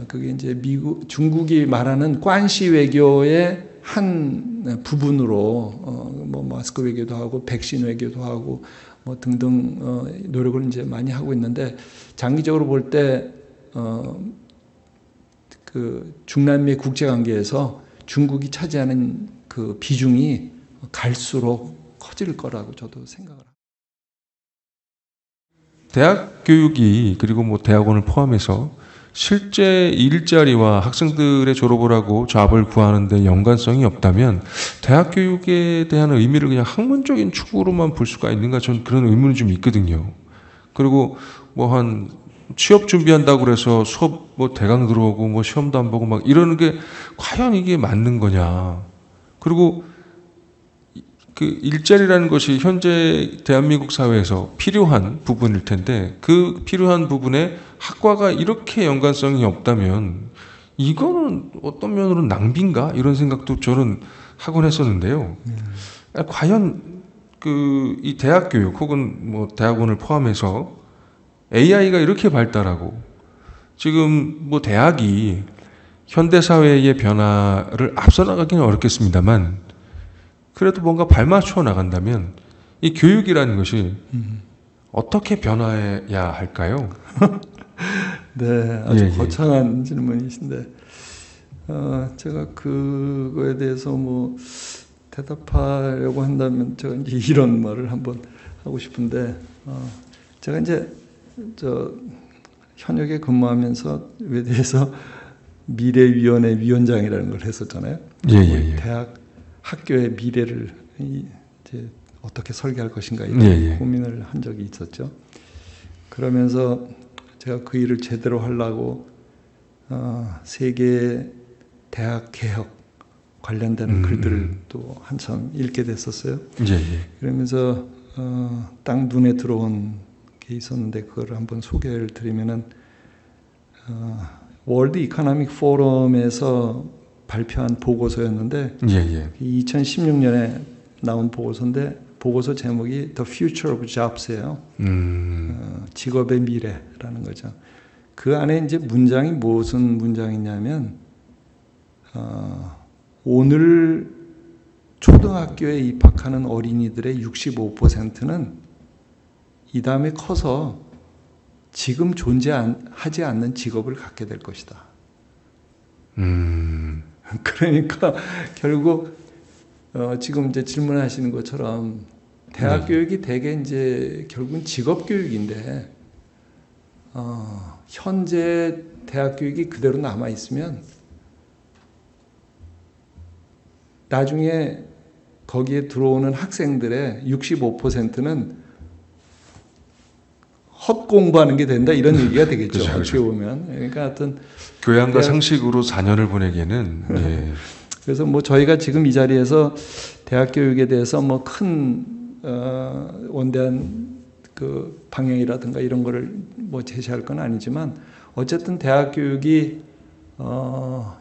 그게 이제 중국이 말하는 관시 외교의 한 부분으로 뭐 마스크 외교도 하고 백신 외교도 하고 뭐 등등 노력을 이제 많이 하고 있는데, 장기적으로 볼 때 그 중남미 국제 관계에서 중국이 차지하는 그 비중이 갈수록 커질 거라고 저도 생각을 합니다. 대학 교육이, 그리고 뭐 대학원을 포함해서 실제 일자리와 학생들의 졸업을 하고 잡을 구하는데 연관성이 없다면 대학 교육에 대한 의미를 그냥 학문적인 추구로만 볼 수가 있는가, 저는 그런 의문이 좀 있거든요. 그리고 뭐 한 취업 준비한다고 그래서 수업 뭐 대강 들어오고 뭐 시험도 안 보고 막 이러는 게 과연 이게 맞는 거냐. 그리고 그 일자리라는 것이 현재 대한민국 사회에서 필요한 부분일 텐데, 그 필요한 부분에 학과가 이렇게 연관성이 없다면 이거는 어떤 면으로는 낭비인가, 이런 생각도 저는 하곤 했었는데요. 과연 그 이 대학 교육 혹은 뭐 대학원을 포함해서 AI가 이렇게 발달하고 지금 뭐 대학이 현대 사회의 변화를 앞서 나가기는 어렵겠습니다만 그래도 뭔가 발맞춰 나간다면 이 교육이라는 것이 어떻게 변화해야 할까요? 네, 아주 거창한 질문이신데 제가 그거에 대해서 뭐 대답하려고 한다면 제가 이제 이런 말을 한번 하고 싶은데, 제가 이제 현역에 근무하면서 외대에서 미래위원회 위원장이라는 걸 했었잖아요. 대학 학교의 미래를 이제 어떻게 설계할 것인가 이런 고민을 한 적이 있었죠. 그러면서 제가 그 일을 제대로 하려고 세계 대학 개혁 관련되는 글들을 또 한참 읽게 됐었어요. 그러면서 딱 눈에 들어온 게 있었는데 그걸 한번 소개를 드리면은 월드 이코노믹 포럼에서 발표한 보고서였는데 2016년에 나온 보고서인데 보고서 제목이 The Future of Jobs예요. 직업의 미래라는 거죠. 그 안에 이제 문장이 무슨 문장이냐면 오늘 초등학교에 입학하는 어린이들의 65%는 이 다음에 커서 지금 존재하지 않는 직업을 갖게 될 것이다. 그러니까 결국 지금 이제 질문하시는 것처럼 대학 교육이 대개 이제 결국은 직업 교육인데 현재 대학 교육이 그대로 남아 있으면 나중에 거기에 들어오는 학생들의 65%는 헛공부하는 게 된다, 이런 얘기가 되겠죠. 그렇죠. 어떻게 보면. 그러니까 하여튼 교양과 상식으로 4년을 보내기에는 그래서 뭐 저희가 지금 이 자리에서 대학 교육에 대해서 뭐 큰 원대한 그 방향이라든가 이런 거를 뭐 제시할 건 아니지만 어쨌든 대학 교육이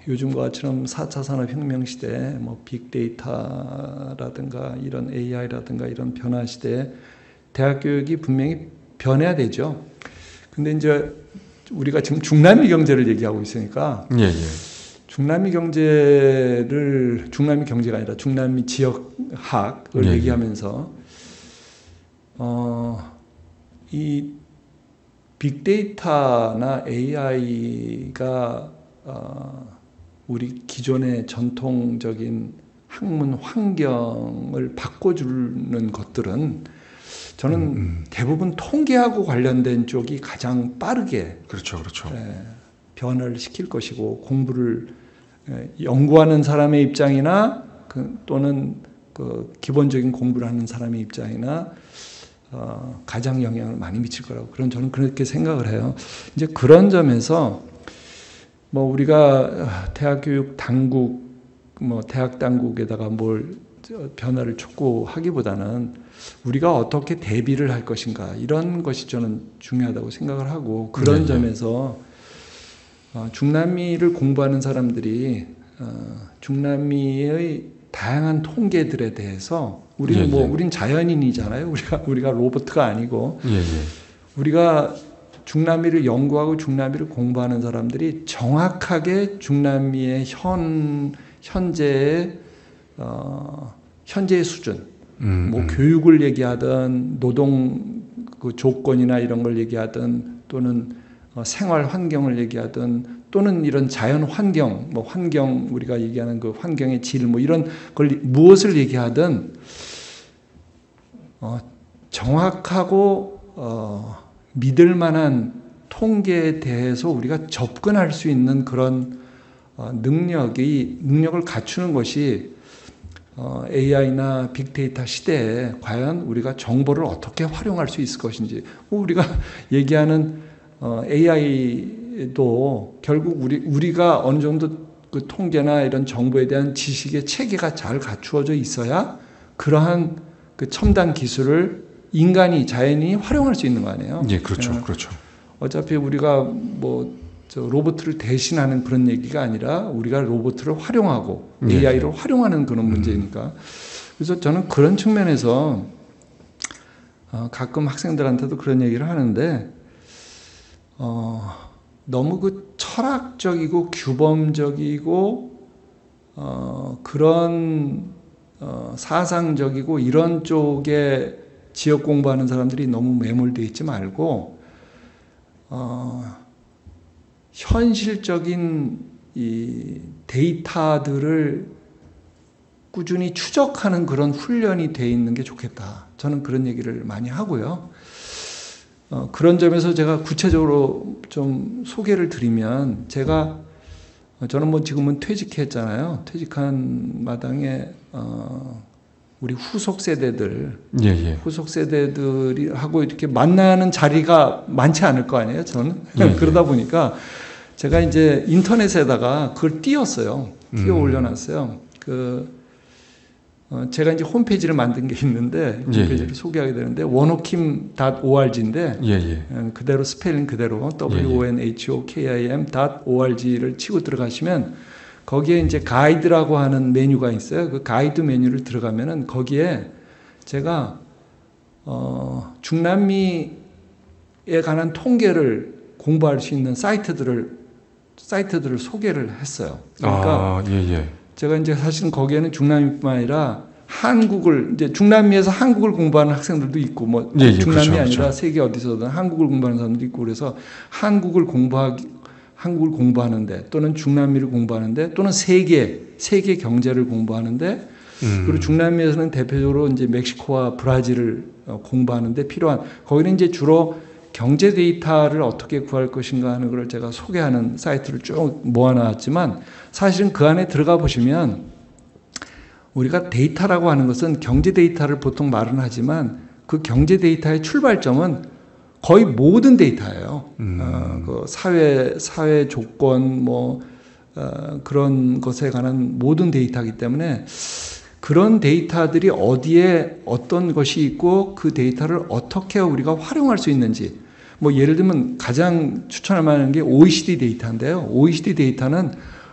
요즘과 같이처럼 4차 산업혁명 시대에 뭐 빅데이터라든가 이런 AI라든가 이런 변화 시대에 대학 교육이 분명히 변해야 되죠. 근데 이제 우리가 지금 중남미 경제를 얘기하고 있으니까 중남미 경제가 아니라 중남미 지역학을 얘기하면서 이 빅데이터나 AI가 우리 기존의 전통적인 학문 환경을 바꿔주는 것들은 저는 대부분 통계하고 관련된 쪽이 가장 빠르게 그렇죠. 변화를 시킬 것이고 공부를 연구하는 사람의 입장이나 또는 그 기본적인 공부를 하는 사람의 입장이나 가장 영향을 많이 미칠 거라고 저는 그렇게 생각을 해요. 이제 그런 점에서 뭐 우리가 대학 교육 당국 대학 당국에다가 뭘 변화를 촉구하기보다는 우리가 어떻게 대비를 할 것인가 이런 것이 저는 중요하다고 생각을 하고 그런 점에서 중남미를 공부하는 사람들이 중남미의 다양한 통계들에 대해서 우린 자연인이잖아요. 우리가 로봇가 아니고 우리가 중남미를 연구하고 중남미를 공부하는 사람들이 정확하게 중남미의 현재의 수준, 교육을 얘기하든 노동 그 조건이나 이런 걸 얘기하든 또는 생활 환경을 얘기하든 또는 이런 자연 환경, 환경 우리가 얘기하는 그 환경의 질 이런 걸 무엇을 얘기하든 정확하고 믿을 만한 통계에 대해서 우리가 접근할 수 있는 그런 능력을 갖추는 것이 AI나 빅데이터 시대에 과연 우리가 정보를 어떻게 활용할 수 있을 것인지 우리가 얘기하는 AI도 결국 우리가 어느 정도 그 통계나 이런 정보에 대한 지식의 체계가 잘 갖추어져 있어야 그러한 그 첨단 기술을 자연이 활용할 수 있는 거 아니에요? 예, 그렇죠. 그렇죠. 어차피 우리가 로봇을 대신하는 그런 얘기가 아니라 우리가 로봇을 활용하고 AI를 활용하는 그런 문제니까. 그래서 저는 그런 측면에서 가끔 학생들한테도 그런 얘기를 하는데 너무 그 철학적이고 규범적이고 그런 사상적이고 이런 쪽에 지역 공부하는 사람들이 너무 매몰되어 있지 말고 현실적인 이 데이터들을 꾸준히 추적하는 그런 훈련이 돼 있는 게 좋겠다. 저는 그런 얘기를 많이 하고요. 그런 점에서 제가 구체적으로 좀 소개를 드리면 저는 지금은 퇴직했잖아요. 퇴직한 마당에 우리 후속 세대들이 하고 이렇게 만나는 자리가 많지 않을 거 아니에요. 저는 그러다 보니까 제가 이제 인터넷에다가 그걸 띄웠어요. 띄워 올려놨어요. 제가 이제 홈페이지를 만든 게 있는데 홈페이지를 소개하게 되는데 원호킴.org인데 그대로 스펠링 그대로 wonhokim.org를 치고 들어가시면 거기에 이제 가이드라고 하는 메뉴가 있어요. 그 가이드 메뉴를 들어가면은 거기에 제가 중남미에 관한 통계를 공부할 수 있는 사이트들을 소개를 했어요. 그러니까 제가 이제 사실은 거기에는 중남미뿐만 아니라 이제 중남미에서 한국을 공부하는 학생들도 있고 중남미 그렇죠, 아니라 그렇죠. 세계 어디서든 한국을 공부하는 사람들도 있고 그래서 한국을 공부하는데 또는 중남미를 공부하는데 또는 세계 경제를 공부하는데 그리고 중남미에서는 대표적으로 이제 멕시코와 브라질을 공부하는데 필요한 거기는 이제 주로 경제 데이터를 어떻게 구할 것인가 하는 걸 제가 소개하는 사이트를 쭉 모아놨지만 사실은 그 안에 들어가 보시면 우리가 데이터라고 하는 것은 경제 데이터를 보통 말은 하지만 그 경제 데이터의 출발점은 거의 모든 데이터예요. 그 사회 조건 그런 것에 관한 모든 데이터이기 때문에 그런 데이터들이 어디에 어떤 것이 있고 그 데이터를 어떻게 우리가 활용할 수 있는지 예를 들면 가장 추천할 만한 게 OECD 데이터인데요. OECD 데이터는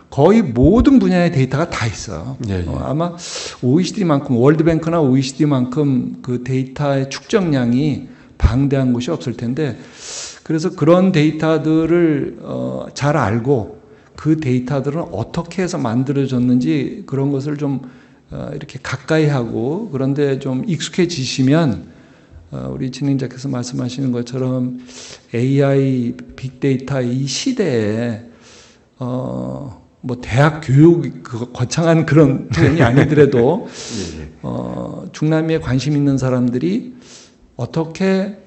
거의 모든 분야의 데이터가 다 있어요. 아마 OECD만큼 월드뱅크나 OECD만큼 그 데이터의 축적량이 방대한 곳이 없을 텐데 그래서 그런 데이터들을 잘 알고 그 데이터들은 어떻게 해서 만들어졌는지 그런 것을 좀 이렇게 가까이 하고 그런데 좀 익숙해지시면 우리 진행자께서 말씀하시는 것처럼 AI, 빅데이터 이 시대에 대학 교육 거창한 그런 표현이 아니더라도 중남미에 관심 있는 사람들이 어떻게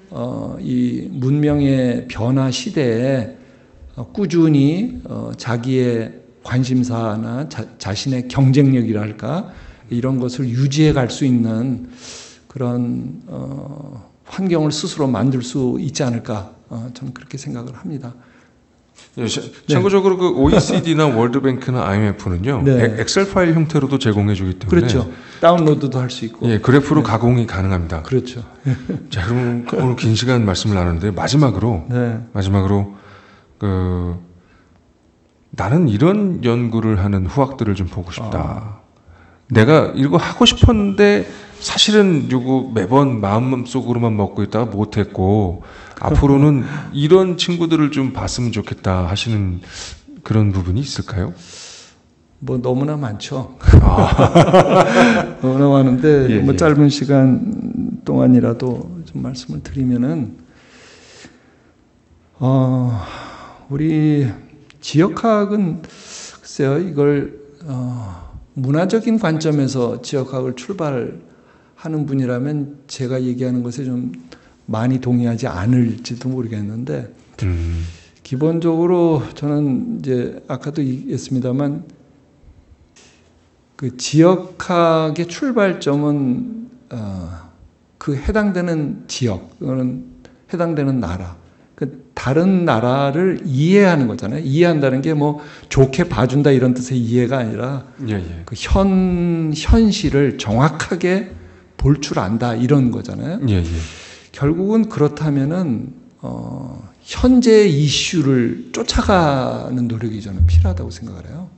이 문명의 변화 시대에 꾸준히 자기의 관심사나 자신의 경쟁력이랄까 이런 것을 유지해 갈 수 있는 그런 환경을 스스로 만들 수 있지 않을까 저는 그렇게 생각을 합니다. 예, 참고적으로 그 OECD나 월드뱅크나 IMF는요, 네. 엑셀 파일 형태로도 제공해주기 때문에 그렇죠. 다운로드도 할 수 있고. 예, 그래프로 네. 가공이 가능합니다. 그렇죠. 자, 그럼 오늘 긴 시간 말씀을 나눴는데 마지막으로 나는 이런 연구를 하는 후학들을 좀 보고 싶다. 내가 이거 하고 싶었는데 사실은 이거 매번 마음속으로만 먹고 있다가 못했고 앞으로는 이런 친구들을 좀 봤으면 좋겠다 하시는 그런 부분이 있을까요? 뭐 너무나 많죠. 너무나 많은데 예, 뭐 예. 짧은 시간 동안이라도 좀 말씀을 드리면은 우리 지역학은 글쎄요 이걸 문화적인 관점에서 지역학을 출발하는 분이라면 제가 얘기하는 것에 좀 많이 동의하지 않을지도 모르겠는데 기본적으로 저는 이제 아까도 얘기했습니다만 그 지역학의 출발점은 그 해당되는 지역, 그거는 해당되는 나라, 그 다른 나라를 이해하는 거잖아요. 이해한다는 게 뭐 좋게 봐준다 이런 뜻의 이해가 아니라 그 현실을 정확하게 볼 줄 안다 이런 거잖아요. 결국은 그렇다면은 현재 이슈를 쫓아가는 노력이 저는 필요하다고 생각을 해요.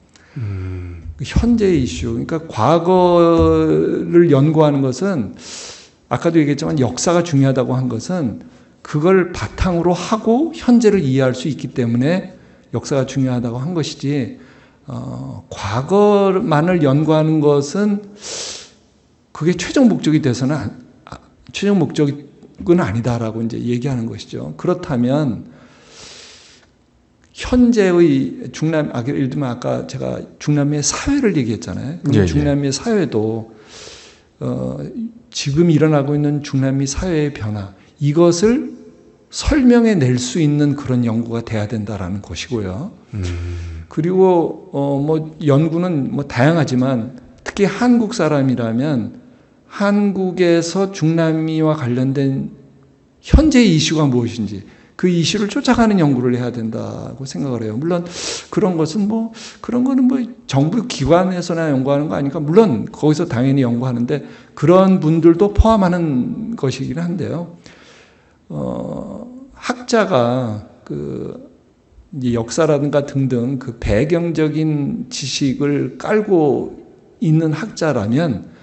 현재의 이슈, 그러니까 과거를 연구하는 것은 아까도 얘기했지만 역사가 중요하다고 한 것은 그걸 바탕으로 하고 현재를 이해할 수 있기 때문에 역사가 중요하다고 한 것이지 과거만을 연구하는 것은 그게 최종 목적이 돼서는 최종 목적은 아니다라고 이제 얘기하는 것이죠. 그렇다면 현재의 예를 들면 아까 제가 중남미의 사회를 얘기했잖아요. 중남미의 사회도 지금 일어나고 있는 중남미 사회의 변화 이것을 설명해 낼 수 있는 그런 연구가 돼야 된다라는 것이고요. 그리고 뭐 연구는 뭐 다양하지만 특히 한국 사람이라면 한국에서 중남미와 관련된 현재의 이슈가 무엇인지 그 이슈를 쫓아가는 연구를 해야 된다고 생각을 해요. 물론 그런 것은 그런 거는 정부 기관에서나 연구하는 거 아니까 물론 거기서 당연히 연구하는데 그런 분들도 포함하는 것이긴 한데요. 학자가 이제 역사라든가 등등 그 배경적인 지식을 깔고 있는 학자라면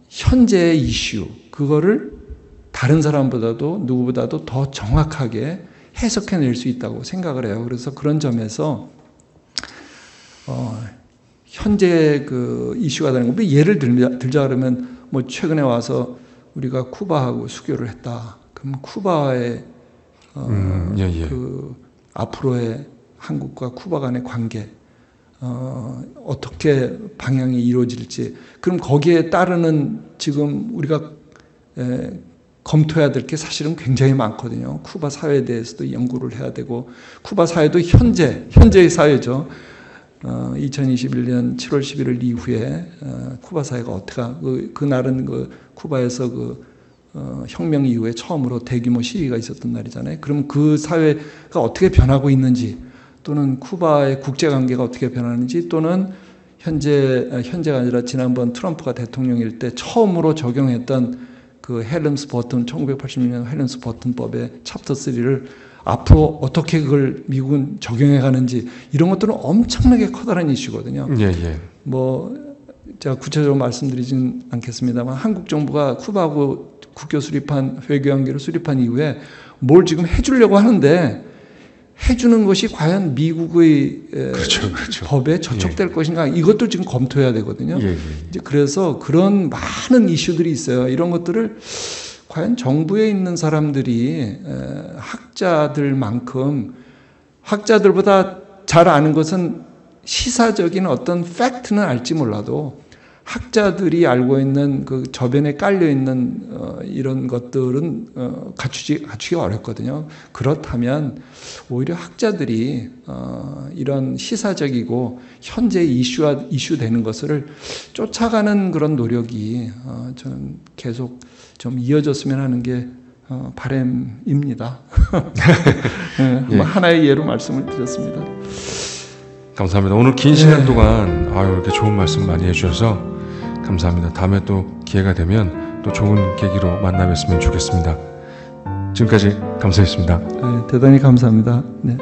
현재의 이슈 그거를 다른 사람보다도 누구보다도 더 정확하게 해석해낼 수 있다고 생각을 해요. 그래서 그런 점에서 현재 그 이슈가 되는 거 예를 들자 그러면 뭐 최근에 와서 우리가 쿠바하고 수교를 했다. 그럼 쿠바의 그 앞으로의 한국과 쿠바 간의 관계 어떻게 방향이 이루어질지 그럼 거기에 따르는 지금 우리가 검토해야 될 게 사실은 굉장히 많거든요. 쿠바 사회에 대해서도 연구를 해야 되고 쿠바 사회도 현재의 사회죠. 2021년 7월 11일 이후에 쿠바 사회가 어떻게 그날은 쿠바에서 혁명 이후에 처음으로 대규모 시위가 있었던 날이잖아요. 그럼 그 사회가 어떻게 변하고 있는지 또는 쿠바의 국제관계가 어떻게 변하는지 또는 현재가 아니라 지난번 트럼프가 대통령일 때 처음으로 적용했던 그 헬름스 버튼 1986년 헬름스 버튼법의 챕터 3를 앞으로 어떻게 그걸 미국은 적용해 가는지 이런 것들은 엄청나게 커다란 이슈거든요. 제가 구체적으로 말씀드리진 않겠습니다만 한국 정부가 쿠바하고 국교 수립한 외교 관계를 수립한 이후에 뭘 지금 해주려고 하는데 해주는 것이 과연 미국의 법에 저촉될 것인가 이것도 지금 검토해야 되거든요. 이제 그래서 그런 많은 이슈들이 있어요. 이런 것들을 과연 정부에 있는 사람들이 학자들만큼 학자들보다 잘 아는 것은 시사적인 어떤 팩트는 알지 몰라도 학자들이 알고 있는 그 저변에 깔려 있는 이런 것들은 갖추기가 어렵거든요. 그렇다면 오히려 학자들이 이런 시사적이고 현재 이슈되는 것을 쫓아가는 그런 노력이 저는 계속 좀 이어졌으면 하는 게 바람입니다. 네, 하나의 예로 말씀을 드렸습니다. 감사합니다. 오늘 긴 시간 동안 이렇게 좋은 말씀 많이 해주셔서 감사합니다. 다음에 또 기회가 되면 또 좋은 계기로 만나 뵀으면 좋겠습니다. 지금까지 감사했습니다. 대단히 감사합니다. 네.